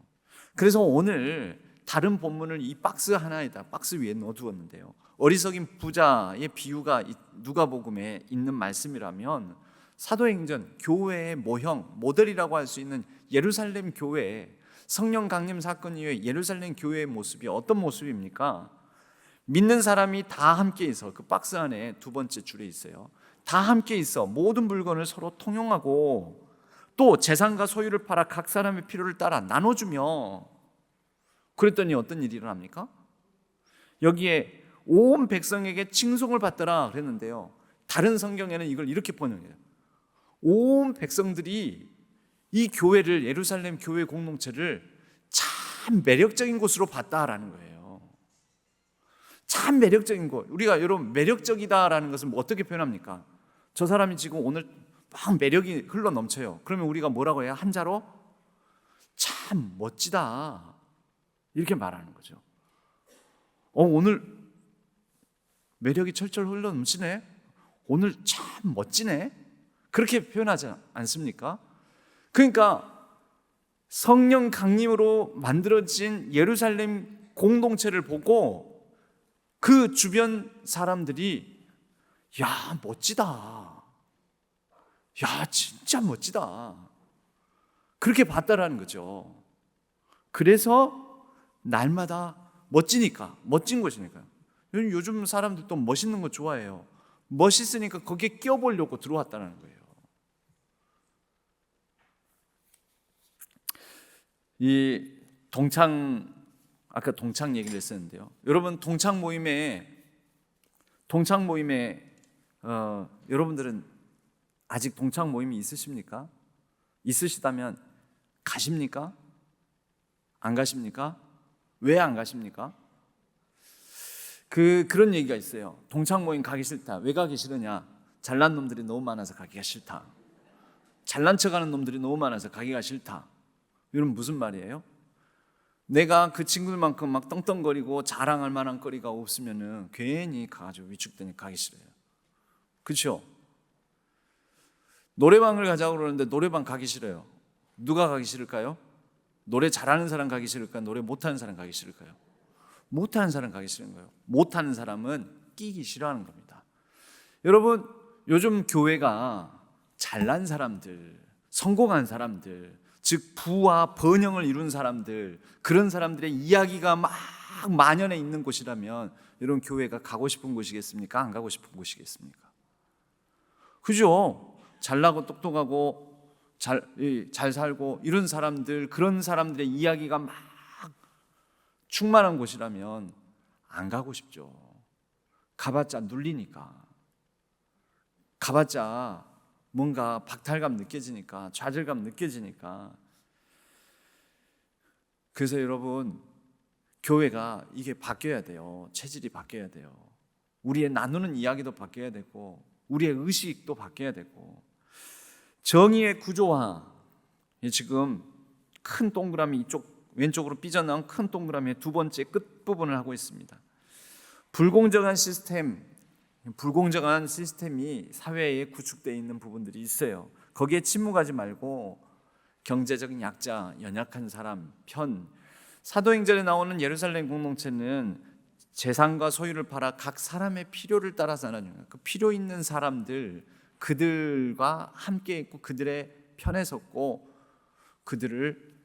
A: 그래서 오늘 다른 본문을 이 박스 하나에다 박스 위에 넣어두었는데요. 어리석인 부자의 비유가 누가복음에 있는 말씀이라면 사도행전 교회의 모형, 모델이라고 할 수 있는 예루살렘 교회, 성령 강림 사건 이후에 예루살렘 교회의 모습이 어떤 모습입니까? 믿는 사람이 다 함께 있어. 그 박스 안에 두 번째 줄에 있어요. 다 함께 있어. 모든 물건을 서로 통용하고 또 재산과 소유를 팔아 각 사람의 필요를 따라 나눠주며, 그랬더니 어떤 일이 일어납니까? 여기에 온 백성에게 칭송을 받더라 그랬는데요. 다른 성경에는 이걸 이렇게 번역해요. 온 백성들이 이 교회를, 예루살렘 교회 공동체를 참 매력적인 곳으로 봤다라는 거예요. 참 매력적인 곳. 우리가 여러분 매력적이다라는 것을 어떻게 표현합니까? 저 사람이 지금 오늘 막 매력이 흘러 넘쳐요. 그러면 우리가 뭐라고 해야 한자로? 참 멋지다, 이렇게 말하는 거죠. 오늘 매력이 철철 흘러 넘치네. 오늘 참 멋지네. 그렇게 표현하지 않습니까? 그러니까 성령 강림으로 만들어진 예루살렘 공동체를 보고 그 주변 사람들이 야, 멋지다, 야, 진짜 멋지다, 그렇게 봤다라는 거죠. 그래서 날마다 멋진 것이니까요. 요즘 사람들 또 멋있는 거 좋아해요. 멋있으니까 거기에 끼어보려고 들어왔다는 거예요. 아까 동창 얘기를 했었는데요. 여러분 동창 모임에 여러분들은 아직 동창 모임이 있으십니까? 있으시다면 가십니까? 안 가십니까? 왜 안 가십니까? 그런 얘기가 있어요. 동창 모임 가기 싫다. 왜 가기 싫으냐? 잘난 놈들이 너무 많아서 가기가 싫다. 잘난 척하는 놈들이 너무 많아서 가기가 싫다. 이건 무슨 말이에요? 내가 그 친구들만큼 막 떵떵거리고 자랑할 만한 거리가 없으면은 괜히 가가지고 위축되니 가기 싫어요. 그렇죠? 노래방을 가자고 그러는데 노래방 가기 싫어요. 누가 가기 싫을까요? 노래 잘하는 사람 가기 싫을까요? 노래 못하는 사람 가기 싫을까요? 못하는 사람 가기 싫은 거예요. 못하는 사람은 끼기 싫어하는 겁니다. 여러분, 요즘 교회가 잘난 사람들, 성공한 사람들, 즉 부와 번영을 이룬 사람들, 그런 사람들의 이야기가 막 만연해 있는 곳이라면 여러분 교회가 가고 싶은 곳이겠습니까? 안 가고 싶은 곳이겠습니까? 그죠? 잘나고 똑똑하고 잘 살고 이런 사람들, 그런 사람들의 이야기가 막 충만한 곳이라면 안 가고 싶죠. 가봤자 눌리니까, 가봤자 뭔가 박탈감 느껴지니까, 좌절감 느껴지니까. 그래서 여러분, 교회가 이게 바뀌어야 돼요. 체질이 바뀌어야 돼요. 우리의 나누는 이야기도 바뀌어야 되고, 우리의 의식도 바뀌어야 되고, 정의의 구조화, 지금 큰 동그라미 이쪽 왼쪽으로 삐져나온 큰 동그라미의 두 번째 끝부분을 하고 있습니다. 불공정한 시스템이 사회에 구축되어 있는 부분들이 있어요. 거기에 침묵하지 말고 경제적인 약자, 연약한 사람 편. 사도행전에 나오는 예루살렘 공동체는 재산과 소유를 팔아 각 사람의 필요를 따라서 나누는, 그 필요 있는 사람들, 그들과 함께 있고 그들의 편에 섰고 그들을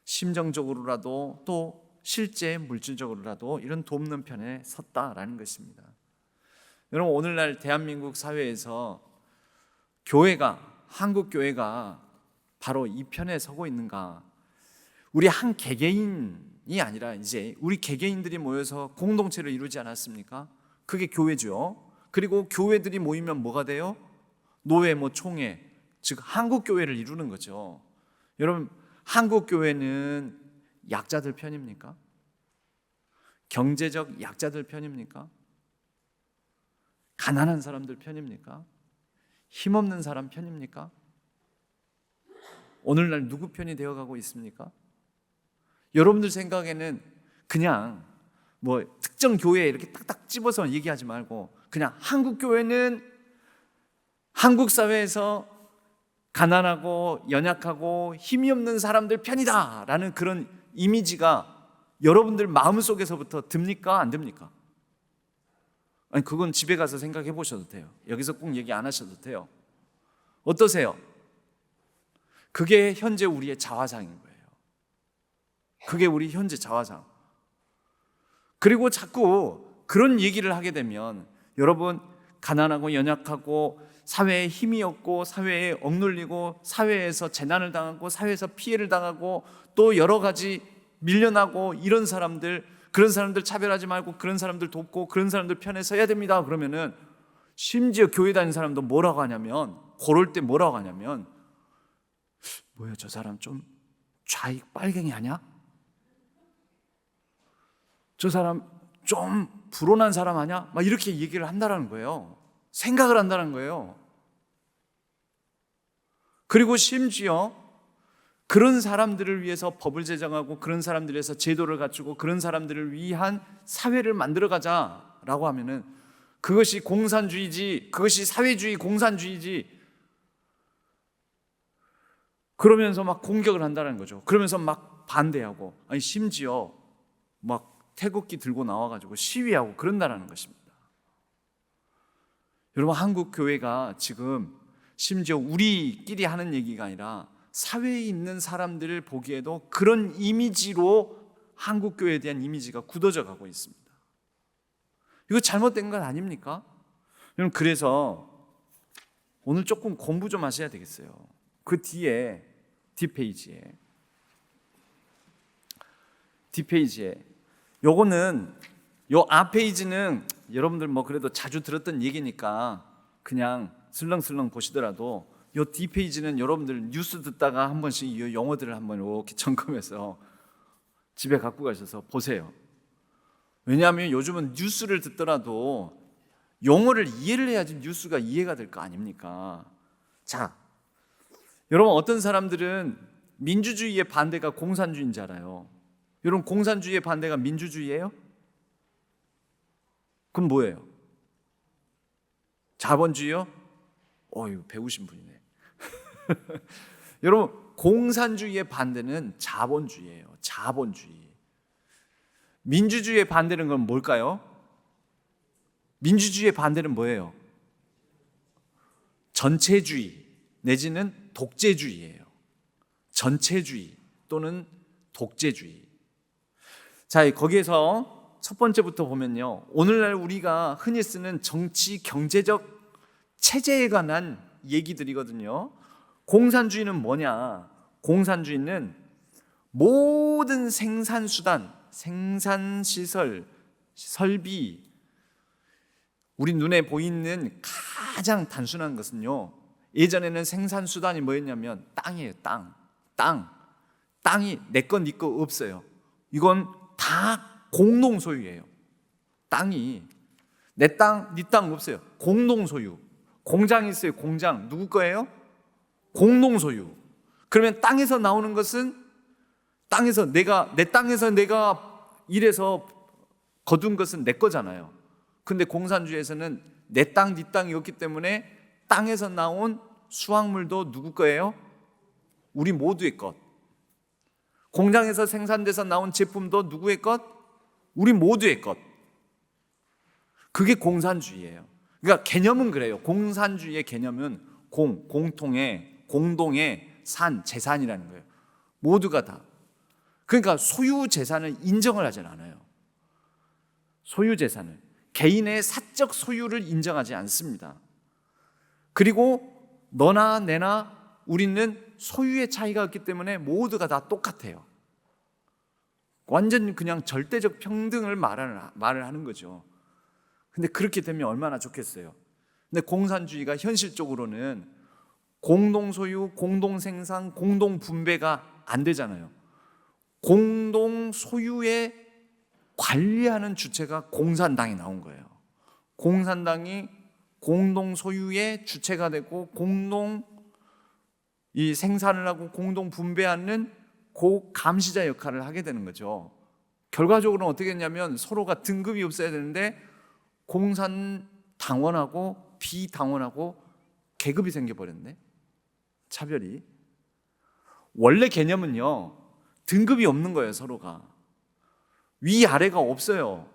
A: 심정적으로라도 또 실제 물질적으로라도 이런 돕는 편에 섰다라는 것입니다. 여러분, 오늘날 대한민국 사회에서 교회가, 한국 교회가 바로 이 편에 서고 있는가? 우리 한 개개인이 아니라 이제 우리 개개인들이 모여서 공동체를 이루지 않았습니까? 그게 교회죠. 그리고 교회들이 모이면 뭐가 돼요? 노회, 총회, 즉 한국 교회를 이루는 거죠. 여러분, 한국 교회는 약자들 편입니까? 경제적 약자들 편입니까? 가난한 사람들 편입니까? 힘없는 사람 편입니까? 오늘날 누구 편이 되어가고 있습니까? 여러분들 생각에는 그냥 특정 교회에 이렇게 딱딱 집어서 얘기하지 말고 그냥 한국 교회는 한국 사회에서 가난하고 연약하고 힘이 없는 사람들 편이다 라는 그런 이미지가 여러분들 마음속에서부터 듭니까? 안 듭니까? 아니, 그건 집에 가서 생각해 보셔도 돼요. 여기서 꼭 얘기 안 하셔도 돼요. 어떠세요? 그게 현재 우리의 자화상인 거예요. 그게 우리 현재 자화상. 그리고 자꾸 그런 얘기를 하게 되면 여러분, 가난하고 연약하고 사회에 힘이 없고 사회에 억눌리고 사회에서 재난을 당하고 사회에서 피해를 당하고 또 여러 가지 밀려나고 이런 사람들, 그런 사람들 차별하지 말고 그런 사람들 돕고 그런 사람들 편에 서야 됩니다. 그러면은 심지어 교회 다니는 사람도 뭐라고 하냐면, 고를 때 뭐라고 하냐면, 뭐야 저 사람 좀 좌익 빨갱이 아니야? 저 사람 좀 불온한 사람 아니야? 막 이렇게 얘기를 한다는 거예요. 생각을 한다는 거예요. 그리고 심지어 그런 사람들을 위해서 법을 제정하고 그런 사람들을 위해서 제도를 갖추고 그런 사람들을 위한 사회를 만들어가자라고 하면은 그것이 공산주의지, 그것이 사회주의 공산주의지, 그러면서 막 공격을 한다는 거죠. 그러면서 막 반대하고, 아니 심지어 막 태극기 들고 나와가지고 시위하고 그런다는 것입니다. 여러분, 한국 교회가 지금 심지어 우리끼리 하는 얘기가 아니라 사회에 있는 사람들을 보기에도 그런 이미지로 한국 교회에 대한 이미지가 굳어져 가고 있습니다. 이거 잘못된 건 아닙니까? 여러분, 그래서 오늘 조금 공부 좀 하셔야 되겠어요. 그 뒤에 뒷페이지에 요거는, 요 앞페이지는 여러분들 그래도 자주 들었던 얘기니까 그냥 슬렁슬렁 보시더라도 요 뒷페이지는 여러분들 뉴스 듣다가 한 번씩 이 용어들을 한번 이렇게 점검해서 집에 갖고 가셔서 보세요. 왜냐하면 요즘은 뉴스를 듣더라도 용어를 이해를 해야지 뉴스가 이해가 될 거 아닙니까? 자, 여러분, 어떤 사람들은 민주주의의 반대가 공산주의인 줄 알아요. 여러분, 공산주의의 반대가 민주주의예요? 그럼 뭐예요? 자본주의요? 이거 배우신 분이네. 여러분, 공산주의의 반대는 자본주의예요. 자본주의. 민주주의의 반대는 그럼 뭘까요? 민주주의의 반대는 뭐예요? 전체주의 내지는 독재주의예요. 전체주의 또는 독재주의. 자, 거기에서 첫 번째부터 보면요, 오늘날 우리가 흔히 쓰는 정치 경제적 체제에 관한 얘기들이거든요. 공산주의는 뭐냐? 공산주의는 모든 생산수단, 생산시설, 설비, 우리 눈에 보이는 가장 단순한 것은요, 예전에는 생산수단이 뭐였냐면 땅이에요. 땅이 내 거 네 거 없어요. 이건 다 공동 소유예요. 땅이 내 땅, 네 땅 없어요. 공동 소유. 공장이 있어요. 공장 누구 거예요? 공동 소유. 그러면 땅에서 나오는 것은 내 땅에서 내가 일해서 거둔 것은 내 거잖아요. 근데 공산주의에서는 내 땅, 네 땅이 없기 때문에 땅에서 나온 수확물도 누구 거예요? 우리 모두의 것. 공장에서 생산돼서 나온 제품도 누구의 것? 우리 모두의 것. 그게 공산주의예요. 그러니까 개념은 그래요. 공산주의의 개념은 공통의, 공동의 산, 재산이라는 거예요. 모두가 다. 그러니까 소유 재산을 인정을 하지 않아요. 소유 재산을, 개인의 사적 소유를 인정하지 않습니다. 그리고 너나 내나 우리는 소유의 차이가 없기 때문에 모두가 다 똑같아요. 완전 그냥 절대적 평등을 말을 하는 거죠. 근데 그렇게 되면 얼마나 좋겠어요. 근데 공산주의가 현실적으로는 공동소유, 공동생산, 공동분배가 안 되잖아요. 공동소유의 관리하는 주체가 공산당이 나온 거예요. 공산당이 공동소유의 주체가 되고 공동 이 생산을 하고 공동 분배하는 그 감시자 역할을 하게 되는 거죠. 결과적으로는 어떻게 했냐면 서로가 등급이 없어야 되는데 공산당원하고 비당원하고 계급이 생겨버렸네. 차별이. 원래 개념은요, 등급이 없는 거예요. 서로가 위아래가 없어요.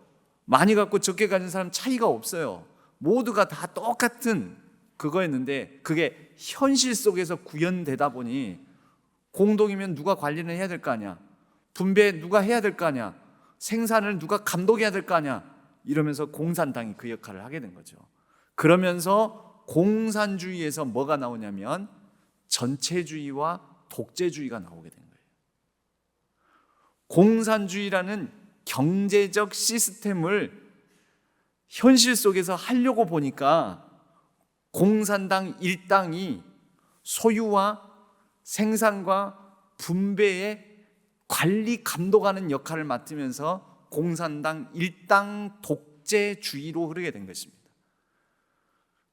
A: 많이 갖고 적게 가진 사람 차이가 없어요. 모두가 다 똑같은 그거였는데 그게 현실 속에서 구현되다 보니 공동이면 누가 관리를 해야 될 거 아니야, 분배 누가 해야 될 거 아니야, 생산을 누가 감독해야 될 거 아니야, 이러면서 공산당이 그 역할을 하게 된 거죠. 그러면서 공산주의에서 뭐가 나오냐면 전체주의와 독재주의가 나오게 된 거예요. 공산주의라는 경제적 시스템을 현실 속에서 하려고 보니까 공산당 일당이 소유와 생산과 분배의 관리 감독하는 역할을 맡으면서 공산당 일당 독재주의로 흐르게 된 것입니다.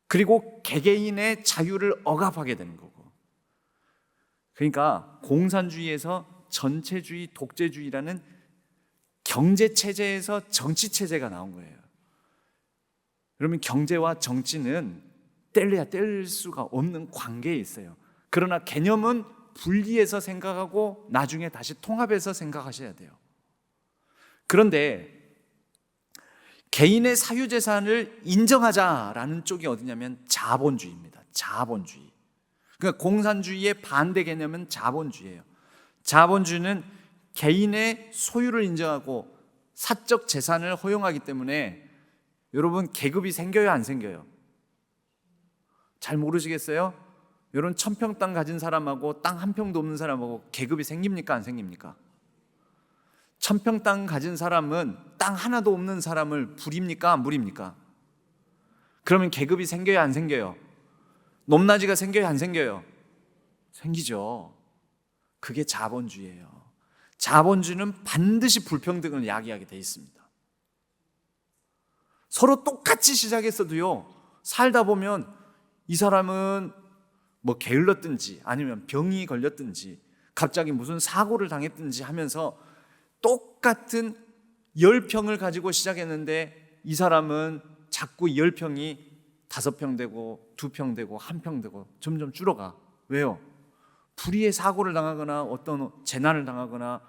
A: 그리고 개개인의 자유를 억압하게 되는 거고. 그러니까 공산주의에서 전체주의, 독재주의라는 경제체제에서 정치체제가 나온 거예요. 그러면 경제와 정치는 뗄래야 뗄 수가 없는 관계에 있어요. 그러나 개념은 분리해서 생각하고 나중에 다시 통합해서 생각하셔야 돼요. 그런데 개인의 사유재산을 인정하자라는 쪽이 어디냐면 자본주의입니다. 자본주의. 그러니까 공산주의의 반대 개념은 자본주의예요. 자본주의는 개인의 소유를 인정하고 사적 재산을 허용하기 때문에 여러분 계급이 생겨요, 안 생겨요? 잘 모르시겠어요? 여러분 1000평 땅 가진 사람하고 땅 한 평도 없는 사람하고 계급이 생깁니까, 안 생깁니까? 1000평 땅 가진 사람은 땅 하나도 없는 사람을 부립니까, 안 부립니까? 그러면 계급이 생겨요, 안 생겨요? 높낮이가 생겨요, 안 생겨요? 생기죠. 그게 자본주의예요. 자본주의는 반드시 불평등을 야기하게 돼 있습니다. 서로 똑같이 시작했어도요, 살다 보면 이 사람은 뭐 게을렀든지 아니면 병이 걸렸든지 갑자기 무슨 사고를 당했든지 하면서 똑같은 10평을 가지고 시작했는데 이 사람은 자꾸 10평이 5평 되고 2평 되고 1평 되고 점점 줄어가. 왜요? 불의의 사고를 당하거나 어떤 재난을 당하거나,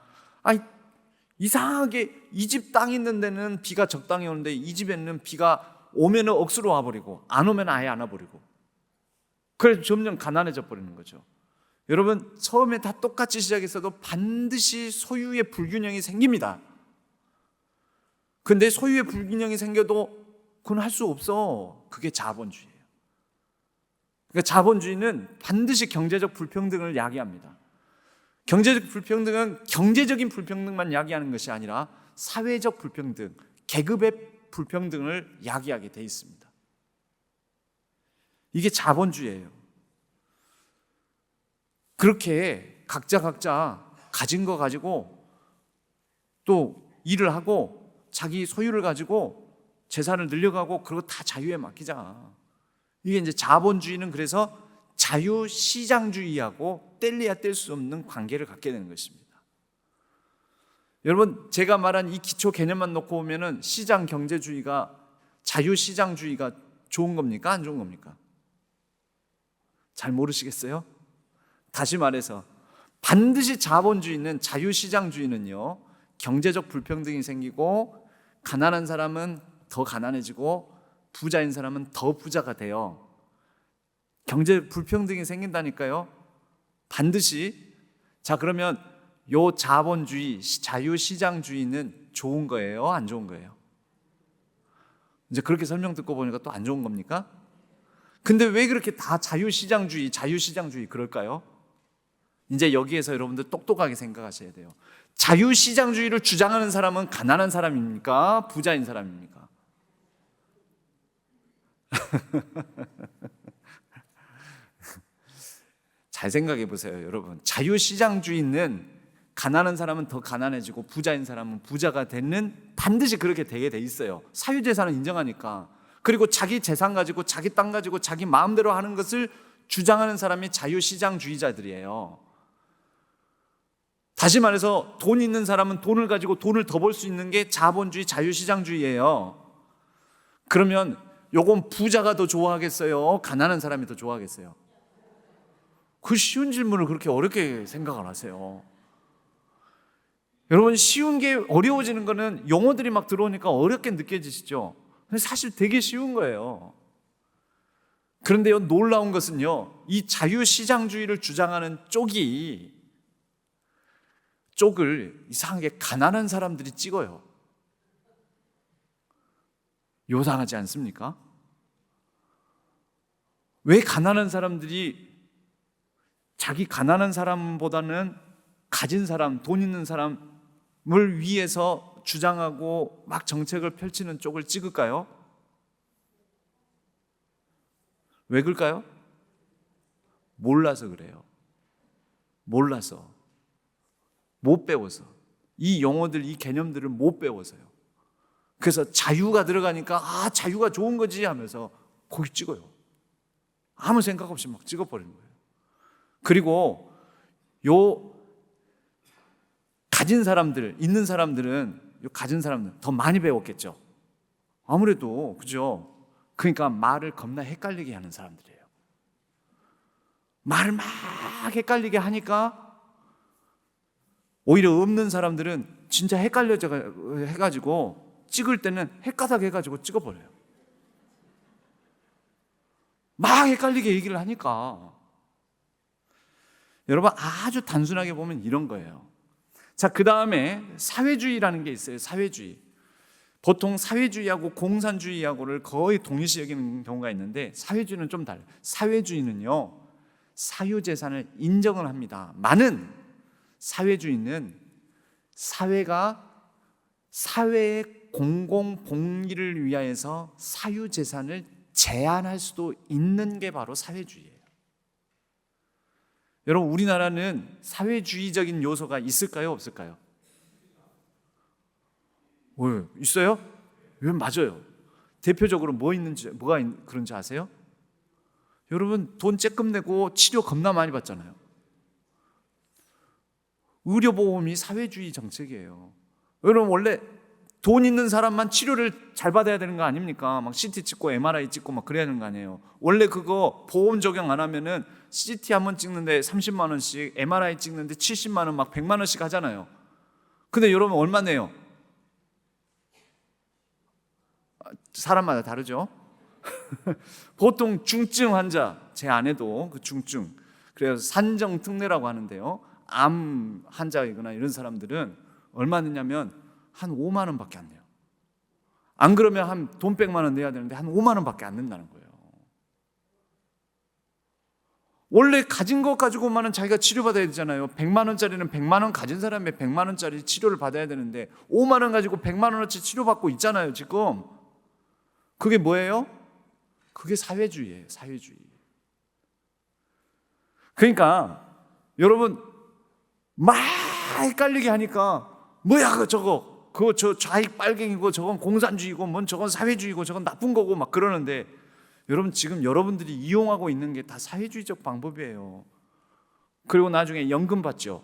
A: 이상하게 이 집 땅 있는 데는 비가 적당히 오는데 이 집에는 비가 오면 억수로 와버리고 안 오면 아예 안 와버리고, 그래서 점점 가난해져 버리는 거죠. 여러분, 처음에 다 똑같이 시작했어도 반드시 소유의 불균형이 생깁니다. 근데 소유의 불균형이 생겨도 그건 할 수 없어. 그게 자본주의예요. 그러니까 자본주의는 반드시 경제적 불평등을 야기합니다. 경제적 불평등은 경제적인 불평등만 야기하는 것이 아니라 사회적 불평등, 계급의 불평등을 야기하게 돼 있습니다. 이게 자본주의예요. 그렇게 각자 가진 거 가지고 또 일을 하고 자기 소유를 가지고 재산을 늘려가고 그리고 다 자유에 맡기자. 이게 이제 자본주의는 그래서 자유시장주의하고 뗄래야 뗄 수 없는 관계를 갖게 되는 것입니다. 여러분, 제가 말한 이 기초 개념만 놓고 보면은 시장 경제주의가, 자유시장주의가 좋은 겁니까, 안 좋은 겁니까? 잘 모르시겠어요? 다시 말해서 반드시 자본주의는, 자유시장주의는요, 경제적 불평등이 생기고 가난한 사람은 더 가난해지고 부자인 사람은 더 부자가 돼요. 경제 불평등이 생긴다니까요. 반드시. 자, 그러면 요 자본주의, 자유시장주의는 좋은 거예요? 안 좋은 거예요? 이제 그렇게 설명 듣고 보니까 또 안 좋은 겁니까? 근데 왜 그렇게 다 자유시장주의 그럴까요? 이제 여기에서 여러분들 똑똑하게 생각하셔야 돼요. 자유시장주의를 주장하는 사람은 가난한 사람입니까? 부자인 사람입니까? 잘 생각해 보세요, 여러분. 자유시장주의는 가난한 사람은 더 가난해지고 부자인 사람은 부자가 되는, 반드시 그렇게 되게 돼 있어요. 사유재산을 인정하니까. 그리고 자기 재산 가지고 자기 땅 가지고 자기 마음대로 하는 것을 주장하는 사람이 자유시장주의자들이에요. 다시 말해서 돈 있는 사람은 돈을 가지고 돈을 더 벌 수 있는 게 자본주의, 자유시장주의예요. 그러면 요건 부자가 더 좋아하겠어요? 가난한 사람이 더 좋아하겠어요? 그 쉬운 질문을 그렇게 어렵게 생각을 하세요. 여러분, 쉬운 게 어려워지는 거는 용어들이 막 들어오니까 어렵게 느껴지시죠? 근데 사실 되게 쉬운 거예요. 그런데요, 놀라운 것은요, 이 자유시장주의를 주장하는 쪽을 이상하게 가난한 사람들이 찍어요. 요상하지 않습니까? 왜 가난한 사람들이 자기 가난한 사람보다는 가진 사람, 돈 있는 사람을 위해서 주장하고 막 정책을 펼치는 쪽을 찍을까요? 왜 그럴까요? 몰라서 그래요. 몰라서. 못 배워서. 이 용어들, 이 개념들을 못 배워서요. 그래서 자유가 들어가니까 자유가 좋은 거지 하면서 거기 찍어요. 아무 생각 없이 막 찍어버리는 거예요. 그리고 가진 사람들, 있는 사람들은 가진 사람들 더 많이 배웠겠죠. 아무래도 그죠. 그러니까 말을 겁나 헷갈리게 하는 사람들이에요. 말을 막 헷갈리게 하니까 오히려 없는 사람들은 진짜 헷갈려져 해가지고 찍을 때는 헷가닥 해가지고 찍어버려요. 막 헷갈리게 얘기를 하니까. 여러분, 아주 단순하게 보면 이런 거예요. 자, 그 다음에 사회주의라는 게 있어요. 사회주의. 보통 사회주의하고 공산주의하고를 거의 동일시 여기는 경우가 있는데, 사회주의는 좀 달라요. 사회주의는요, 사유재산을 인정을 합니다. 많은 사회주의는 사회가 사회의 공공복리를 위하여서 사유재산을 제한할 수도 있는 게 바로 사회주의예요. 여러분, 우리나라는 사회주의적인 요소가 있을까요? 없을까요? 왜? 있어요? 왜? 맞아요. 대표적으로 뭐가 그런지 아세요? 여러분, 돈 쬐끔 내고 치료 겁나 많이 받잖아요. 의료보험이 사회주의 정책이에요. 여러분, 원래 돈 있는 사람만 치료를 잘 받아야 되는 거 아닙니까? 막 CT 찍고 MRI 찍고 막 그래야 되는 거 아니에요. 원래 그거 보험 적용 안 하면은 CT 한 번 찍는데 30만 원씩, MRI 찍는데 70만 원, 막 100만 원씩 하잖아요. 근데 여러분 얼마 내요? 사람마다 다르죠. 보통 중증 환자, 제 아내도 그 중증, 그래서 산정특례라고 하는데요, 암 환자이거나 이런 사람들은 얼마 내냐면 한 5만 원밖에 안 내요. 안 그러면 한 돈 100만 원 내야 되는데 한 5만 원밖에 안 낸다는 거예요. 원래 가진 것 가지고만은 자기가 치료받아야 되잖아요. 100만 원짜리는 100만 원 가진 사람이 100만 원짜리 치료를 받아야 되는데 5만 원 가지고 100만 원어치 치료받고 있잖아요, 지금. 그게 뭐예요? 그게 사회주의예요, 사회주의. 그러니까 여러분, 막 헷갈리게 하니까 뭐야 그거 저 좌익 빨갱이고 저건 공산주의고 뭔 저건 사회주의고 저건 나쁜 거고 막 그러는데, 여러분, 지금 여러분들이 이용하고 있는 게 다 사회주의적 방법이에요. 그리고 나중에 연금 받죠.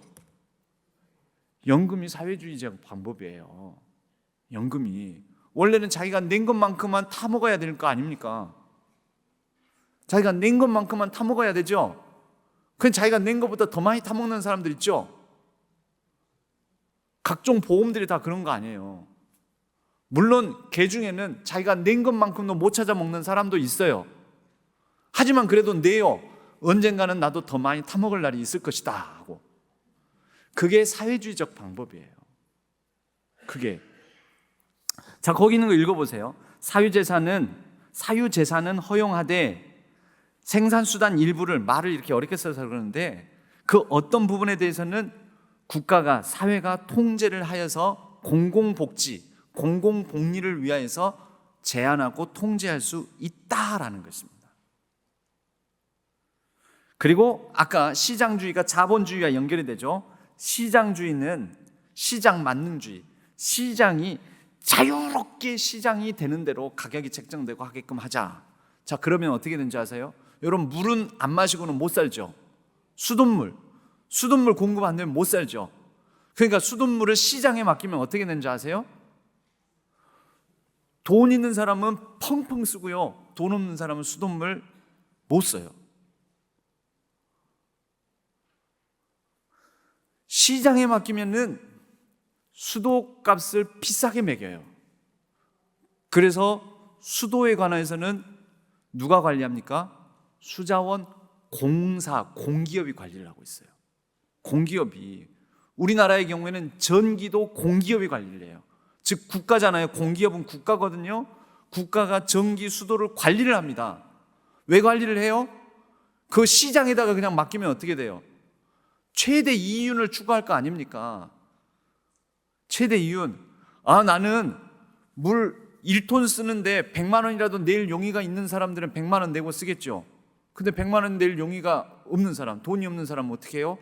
A: 연금이 사회주의적 방법이에요. 연금이 원래는 자기가 낸 것만큼만 타먹어야 될 거 아닙니까? 자기가 낸 것만큼만 타먹어야 되죠. 그럼 자기가 낸 것보다 더 많이 타먹는 사람들 있죠. 각종 보험들이 다 그런 거 아니에요. 물론 개 중에는 자기가 낸 것만큼도 못 찾아 먹는 사람도 있어요. 하지만 그래도 내요. 언젠가는 나도 더 많이 타먹을 날이 있을 것이다 하고. 그게 사회주의적 방법이에요. 그게. 자, 거기 있는 거 읽어보세요. 사유재산은 허용하되 생산수단 일부를, 말을 이렇게 어렵게 써서 그러는데 그 어떤 부분에 대해서는 국가가, 사회가 통제를 하여서 공공복지, 공공복리를 위하여서 제한하고 통제할 수 있다라는 것입니다. 그리고 아까 시장주의가 자본주의와 연결이 되죠. 시장주의는 시장 만능주의, 시장이 자유롭게 시장이 되는 대로 가격이 책정되고 하게끔 하자. 자, 그러면 어떻게 되는지 아세요? 여러분, 물은 안 마시고는 못 살죠. 수돗물 공급 안 되면 못 살죠. 그러니까 수돗물을 시장에 맡기면 어떻게 되는지 아세요? 돈 있는 사람은 펑펑 쓰고요, 돈 없는 사람은 수돗물 못 써요. 시장에 맡기면은 수도값을 비싸게 매겨요. 그래서 수도에 관해서는 누가 관리합니까? 수자원 공기업이 관리를 하고 있어요. 공기업이. 우리나라의 경우에는 전기도 공기업이 관리를 해요. 즉 국가잖아요. 공기업은 국가거든요. 국가가 전기, 수도를 관리를 합니다. 왜 관리를 해요? 그 시장에다가 그냥 맡기면 어떻게 돼요? 최대 이윤을 추구할 거 아닙니까? 최대 이윤. 나는 물 1톤 쓰는데 100만 원이라도 낼 용의가 있는 사람들은 100만 원 내고 쓰겠죠. 근데 100만 원 낼 용의가 없는 사람, 돈이 없는 사람은 어떻게 해요?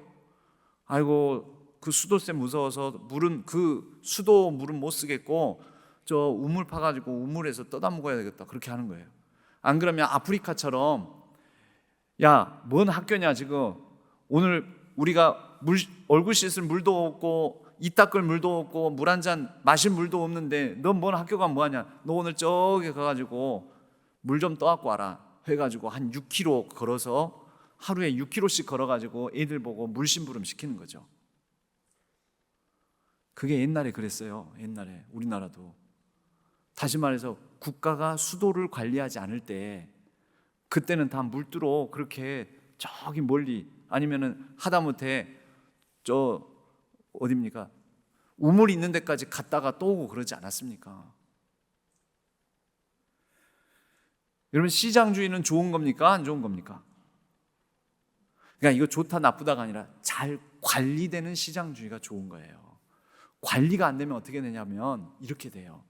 A: 아이고, 그 수도세 무서워서 그 수도 물은 못 쓰겠고 저 우물 파가지고 우물에서 떠다 먹어야 되겠다, 그렇게 하는 거예요. 안 그러면 아프리카처럼, 야, 뭔 학교냐 지금, 오늘 우리가 얼굴 씻을 물도 없고 이 닦을 물도 없고 물 한 잔 마실 물도 없는데 넌 뭔 학교가 뭐하냐, 너 오늘 저기 가가지고 물 좀 떠갖고 와라 해가지고 한 6km 걸어서, 하루에 6km씩 걸어가지고 애들 보고 물 심부름 시키는 거죠. 그게 옛날에 그랬어요. 옛날에 우리나라도. 다시 말해서 국가가 수도를 관리하지 않을 때, 그때는 다 물두로 그렇게 저기 멀리, 아니면은 하다못해 저 어딥니까, 우물 있는 데까지 갔다가 또 오고 그러지 않았습니까? 여러분, 시장주의는 좋은 겁니까? 안 좋은 겁니까? 그러니까 이거 좋다 나쁘다가 아니라 잘 관리되는 시장주의가 좋은 거예요. 관리가 안 되면 어떻게 되냐면 이렇게 돼요.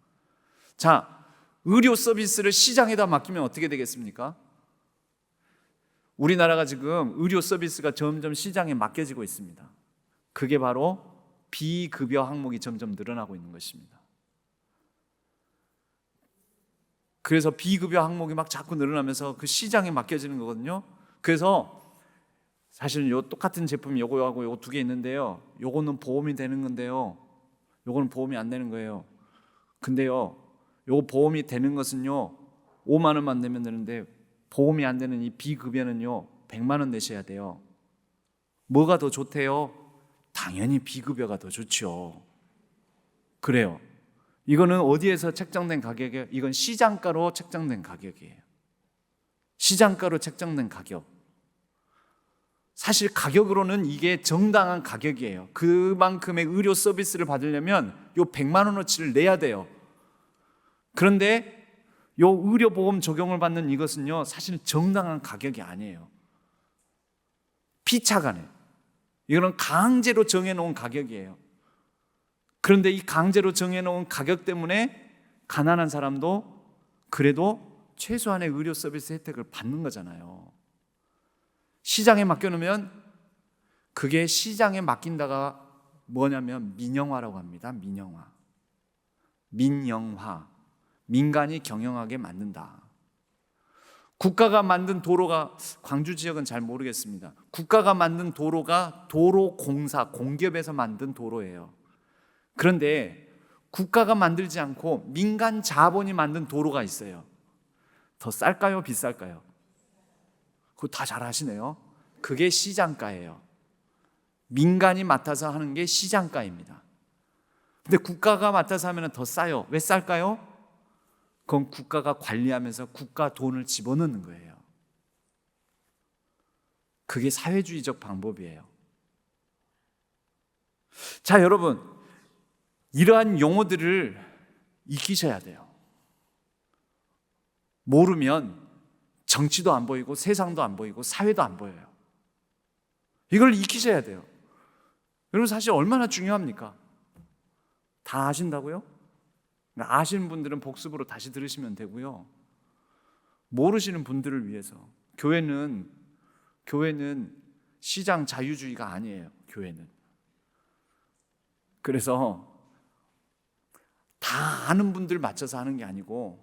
A: 자, 의료 서비스를 시장에다 맡기면 어떻게 되겠습니까? 우리나라가 지금 의료 서비스가 점점 시장에 맡겨지고 있습니다. 그게 바로 비급여 항목이 점점 늘어나고 있는 것입니다. 그래서 비급여 항목이 막 자꾸 늘어나면서 그 시장에 맡겨지는 거거든요. 그래서 사실 요 똑같은 제품이 요거하고 요거 두 개 있는데요, 요거는 보험이 되는 건데요, 요거는 보험이 안 되는 거예요. 근데요, 요거 보험이 되는 것은요 5만 원만 내면 되는데, 보험이 안 되는 이 비급여는요 100만 원 내셔야 돼요. 뭐가 더 좋대요? 당연히 비급여가 더 좋죠. 그래요. 이거는 어디에서 책정된 가격이에요? 이건 시장가로 책정된 가격이에요. 시장가로 책정된 가격. 사실 가격으로는 이게 정당한 가격이에요. 그만큼의 의료 서비스를 받으려면 요 100만 원어치를 내야 돼요. 그런데 요 의료보험 적용을 받는 이것은요 사실 정당한 가격이 아니에요. 피차간에. 이거는 강제로 정해놓은 가격이에요. 그런데 이 강제로 정해놓은 가격 때문에 가난한 사람도 그래도 최소한의 의료 서비스 혜택을 받는 거잖아요. 시장에 맡겨놓으면, 그게 시장에 맡긴다가 뭐냐면 민영화라고 합니다. 민영화. 민간이 경영하게 만든다. 국가가 만든 도로가, 광주 지역은 잘 모르겠습니다. 국가가 만든 도로가 도로공사, 공기업에서 만든 도로예요. 그런데 국가가 만들지 않고 민간 자본이 만든 도로가 있어요. 더 쌀까요? 비쌀까요? 그거 다 잘 아시네요. 그게 시장가예요. 민간이 맡아서 하는 게 시장가입니다. 근데 국가가 맡아서 하면 더 싸요. 왜 쌀까요? 그건 국가가 관리하면서 국가 돈을 집어넣는 거예요. 그게 사회주의적 방법이에요. 자, 여러분, 이러한 용어들을 익히셔야 돼요. 모르면 정치도 안 보이고 세상도 안 보이고 사회도 안 보여요. 이걸 익히셔야 돼요. 여러분, 사실 얼마나 중요합니까? 다 아신다고요? 아시는 분들은 복습으로 다시 들으시면 되고요. 모르시는 분들을 위해서 교회는 시장 자유주의가 아니에요. 교회는. 그래서 다 아는 분들 맞춰서 하는 게 아니고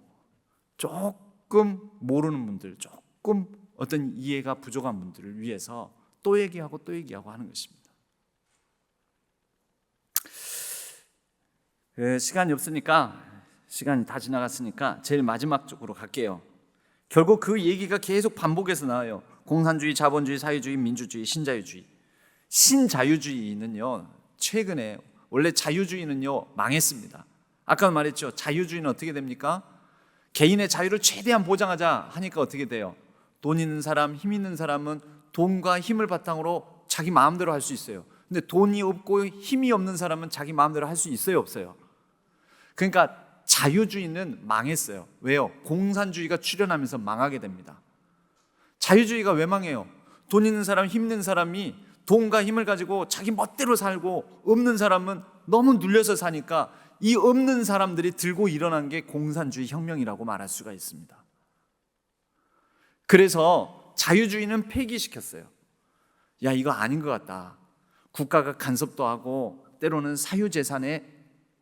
A: 조금 모르는 분들, 조금 어떤 이해가 부족한 분들을 위해서 또 얘기하고 또 얘기하고 하는 것입니다. 시간이 없으니까, 시간이 다 지나갔으니까 제일 마지막 쪽으로 갈게요. 결국 그 얘기가 계속 반복해서 나와요. 공산주의, 자본주의, 사회주의, 민주주의, 신자유주의. 신자유주의는요, 최근에, 원래 자유주의는요 망했습니다. 아까 말했죠. 자유주의는 어떻게 됩니까? 개인의 자유를 최대한 보장하자 하니까 어떻게 돼요? 돈 있는 사람, 힘 있는 사람은 돈과 힘을 바탕으로 자기 마음대로 할 수 있어요. 근데 돈이 없고 힘이 없는 사람은 자기 마음대로 할 수 있어요, 없어요? 그러니까 자유주의는 망했어요. 왜요? 공산주의가 출현하면서 망하게 됩니다. 자유주의가 왜 망해요? 돈 있는 사람, 힘 있는 사람이 돈과 힘을 가지고 자기 멋대로 살고, 없는 사람은 너무 눌려서 사니까 이 없는 사람들이 들고 일어난 게 공산주의 혁명이라고 말할 수가 있습니다. 그래서 자유주의는 폐기시켰어요. 야, 이거 아닌 것 같다. 국가가 간섭도 하고 때로는 사유재산에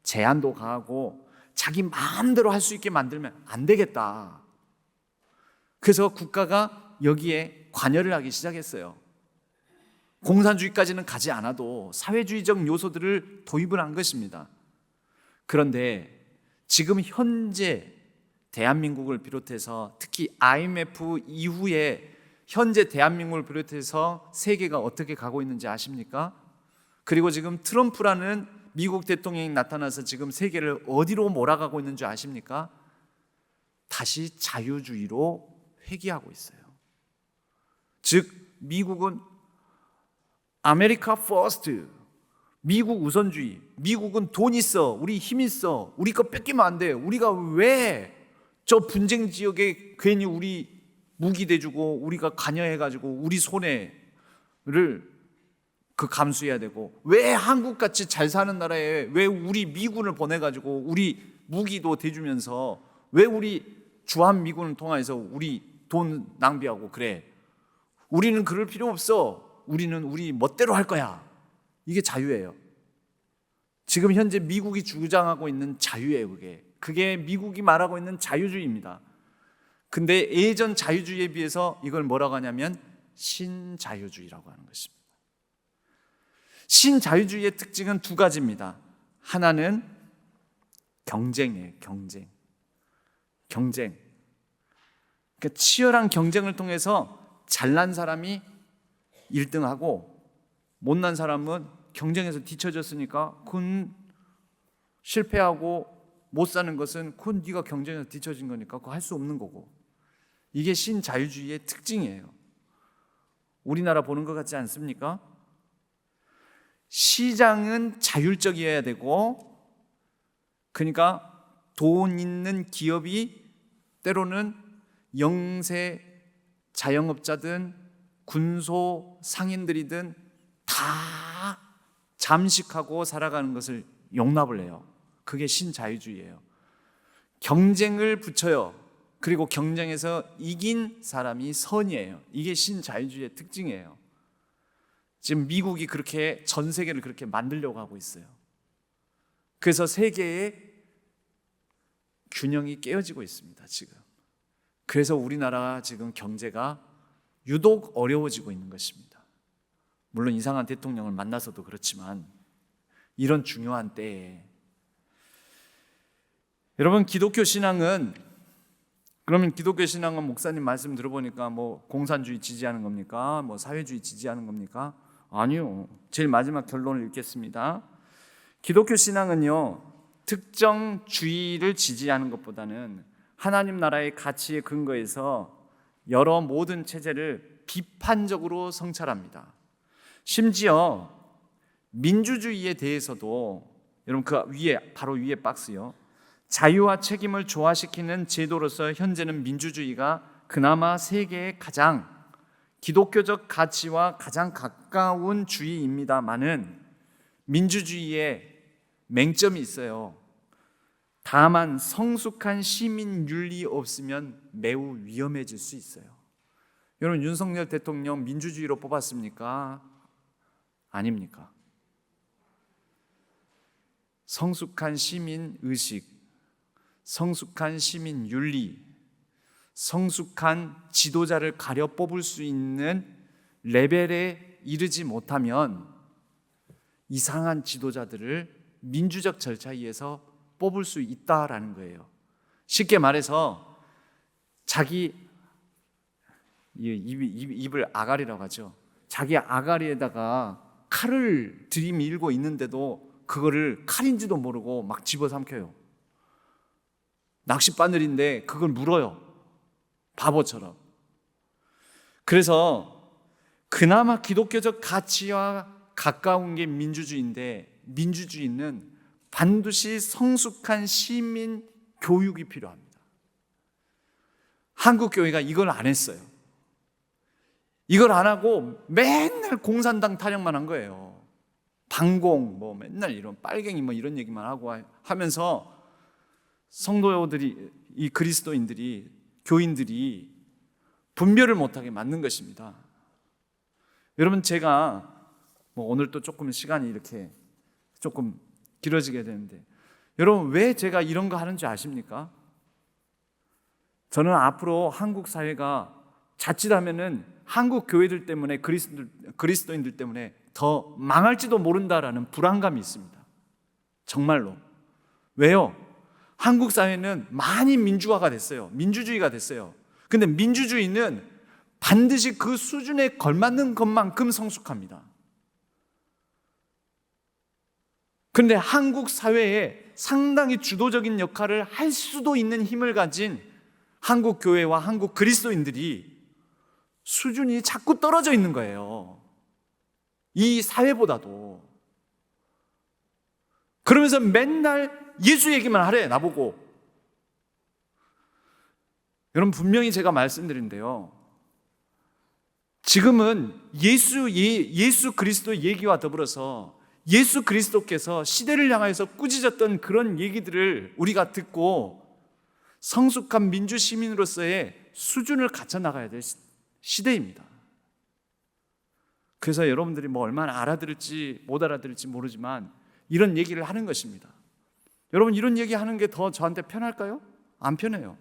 A: 제한도 가하고 자기 마음대로 할 수 있게 만들면 안 되겠다. 그래서 국가가 여기에 관여를 하기 시작했어요. 공산주의까지는 가지 않아도 사회주의적 요소들을 도입을 한 것입니다. 그런데 지금 현재 대한민국을 비롯해서 특히 IMF 이후에 현재 대한민국을 비롯해서 세계가 어떻게 가고 있는지 아십니까? 그리고 지금 트럼프라는 미국 대통령이 나타나서 지금 세계를 어디로 몰아가고 있는 줄 아십니까? 다시 자유주의로 회귀하고 있어요. 즉 미국은 아메리카 퍼스트, 미국 우선주의, 미국은 돈 있어, 우리 힘 있어, 우리 거 뺏기면 안 돼. 우리가 왜 저 분쟁 지역에 괜히 우리 무기 대주고 우리가 관여해가지고 우리 손해를 감수해야 되고, 왜 한국같이 잘 사는 나라에 왜 우리 미군을 보내가지고 우리 무기도 대주면서 왜 우리 주한미군을 통해서 우리 돈 낭비하고 그래? 우리는 그럴 필요 없어. 우리는 우리 멋대로 할 거야. 이게 자유예요. 지금 현재 미국이 주장하고 있는 자유예요. 그게 미국이 말하고 있는 자유주의입니다. 근데 예전 자유주의에 비해서 이걸 뭐라고 하냐면 신자유주의라고 하는 것입니다. 신자유주의의 특징은 두 가지입니다. 하나는 경쟁이에요. 경쟁. 그러니까 치열한 경쟁을 통해서 잘난 사람이 1등하고 못난 사람은 경쟁에서 뒤처졌으니까 그건 실패하고 못 사는 것은 그건 네가 경쟁에서 뒤처진 거니까 그거 할 수 없는 거고. 이게 신자유주의의 특징이에요. 우리나라 보는 것 같지 않습니까? 시장은 자율적이어야 되고, 그러니까 돈 있는 기업이 때로는 영세 자영업자든 군소 상인들이든 다 잠식하고 살아가는 것을 용납을 해요. 그게 신자유주의예요. 경쟁을 붙여요. 그리고 경쟁에서 이긴 사람이 선이에요. 이게 신자유주의의 특징이에요. 지금 미국이 그렇게 전 세계를 그렇게 만들려고 하고 있어요. 그래서 세계의 균형이 깨어지고 있습니다, 지금. 그래서 우리나라 지금 경제가 유독 어려워지고 있는 것입니다. 물론 이상한 대통령을 만나서도 그렇지만 이런 중요한 때에 여러분, 기독교 신앙은 목사님 말씀 들어보니까 뭐 공산주의 지지하는 겁니까? 뭐 사회주의 지지하는 겁니까? 아니요. 제일 마지막 결론을 읽겠습니다. 기독교 신앙은요, 특정 주의를 지지하는 것보다는 하나님 나라의 가치에 근거해서 여러 모든 체제를 비판적으로 성찰합니다. 심지어 민주주의에 대해서도, 여러분 그 위에, 바로 위에 박스요, 자유와 책임을 조화시키는 제도로서 현재는 민주주의가 그나마 세계의 가장 기독교적 가치와 가장 가까운 주의입니다마는 민주주의에 맹점이 있어요. 다만 성숙한 시민 윤리 없으면 매우 위험해질 수 있어요. 여러분, 윤석열 대통령 민주주의로 뽑았습니까? 아닙니까? 성숙한 시민 의식, 성숙한 시민 윤리, 성숙한 지도자를 가려 뽑을 수 있는 레벨에 이르지 못하면 이상한 지도자들을 민주적 절차에 의해서 뽑을 수 있다라는 거예요. 쉽게 말해서 자기 입을 아가리라고 하죠. 자기 아가리에다가 칼을 들이밀고 있는데도 그거를 칼인지도 모르고 막 집어삼켜요. 낚싯바늘인데 그걸 물어요. 바보처럼. 그래서 그나마 기독교적 가치와 가까운 게 민주주의인데, 민주주의는 반드시 성숙한 시민 교육이 필요합니다. 한국 교회가 이걸 안 했어요. 이걸 안 하고 맨날 공산당 타령만 한 거예요. 반공, 뭐 맨날 이런 빨갱이 뭐 이런 얘기만 하고 하면서 성도들이, 이 그리스도인들이, 교인들이 분별을 못하게 만든 것입니다. 여러분, 제가 뭐 오늘 또 조금 시간이 이렇게 조금 길어지게 되는데, 여러분 왜 제가 이런 거 하는 줄 아십니까? 저는 앞으로 한국 사회가 자칫하면은 한국 교회들 때문에, 그리스도인들 때문에 더 망할지도 모른다라는 불안감이 있습니다. 정말로. 왜요? 한국 사회는 많이 민주화가 됐어요. 민주주의가 됐어요. 근데 민주주의는 반드시 그 수준에 걸맞는 것만큼 성숙합니다. 그런데 한국 사회에 상당히 주도적인 역할을 할 수도 있는 힘을 가진 한국 교회와 한국 그리스도인들이 수준이 자꾸 떨어져 있는 거예요. 이 사회보다도. 그러면서 맨날 예수 얘기만 하래, 나보고. 여러분, 분명히 제가 말씀드린데요, 지금은 예수 그리스도 얘기와 더불어서 예수 그리스도께서 시대를 향해서 꾸짖었던 그런 얘기들을 우리가 듣고 성숙한 민주 시민으로서의 수준을 갖춰 나가야 될 시대입니다. 그래서 여러분들이 뭐 얼마나 알아들을지 못 알아들을지 모르지만 이런 얘기를 하는 것입니다. 여러분, 이런 얘기 하는 게 더 저한테 편할까요? 안 편해요.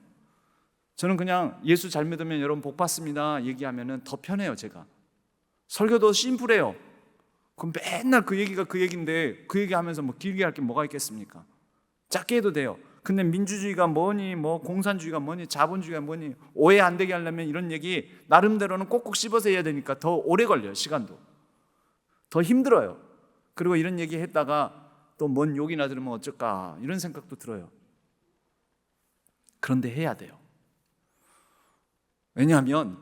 A: 저는 그냥 예수 잘 믿으면 여러분 복 받습니다 얘기하면 더 편해요. 제가 설교도 심플해요. 그럼 맨날 그 얘기가 그 얘기인데 그 얘기하면서 뭐 길게 할 게 뭐가 있겠습니까? 짧게 해도 돼요. 근데 민주주의가 뭐니, 뭐 공산주의가 뭐니, 자본주의가 뭐니, 오해 안 되게 하려면 이런 얘기 나름대로는 꼭꼭 씹어서 해야 되니까 더 오래 걸려요. 시간도 더 힘들어요. 그리고 이런 얘기 했다가 또 뭔 욕이나 들으면 어쩔까 이런 생각도 들어요. 그런데 해야 돼요. 왜냐하면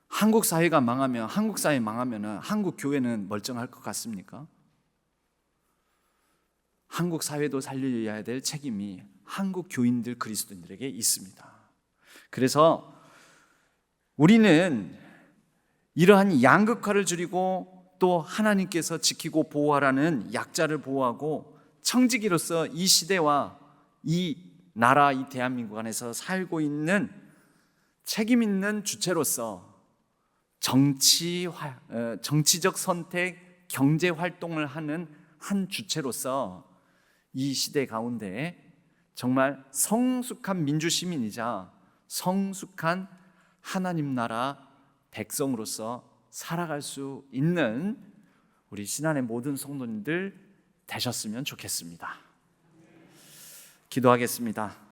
A: 한국 사회가 망하면, 한국 사회 망하면 한국 교회는 멀쩡할 것 같습니까? 한국 사회도 살려야 될 책임이 한국 교인들, 그리스도인들에게 있습니다. 그래서 우리는 이러한 양극화를 줄이고 또 하나님께서 지키고 보호하라는 약자를 보호하고 청지기로서 이 시대와 이 나라, 이 대한민국 안에서 살고 있는 책임 있는 주체로서 정치적 선택, 경제 활동을 하는 한 주체로서 이 시대 가운데 정말 성숙한 민주 시민이자 성숙한 하나님 나라 백성으로서 살아갈 수 있는 우리 신안의 모든 성도님들 되셨으면 좋겠습니다. 기도하겠습니다.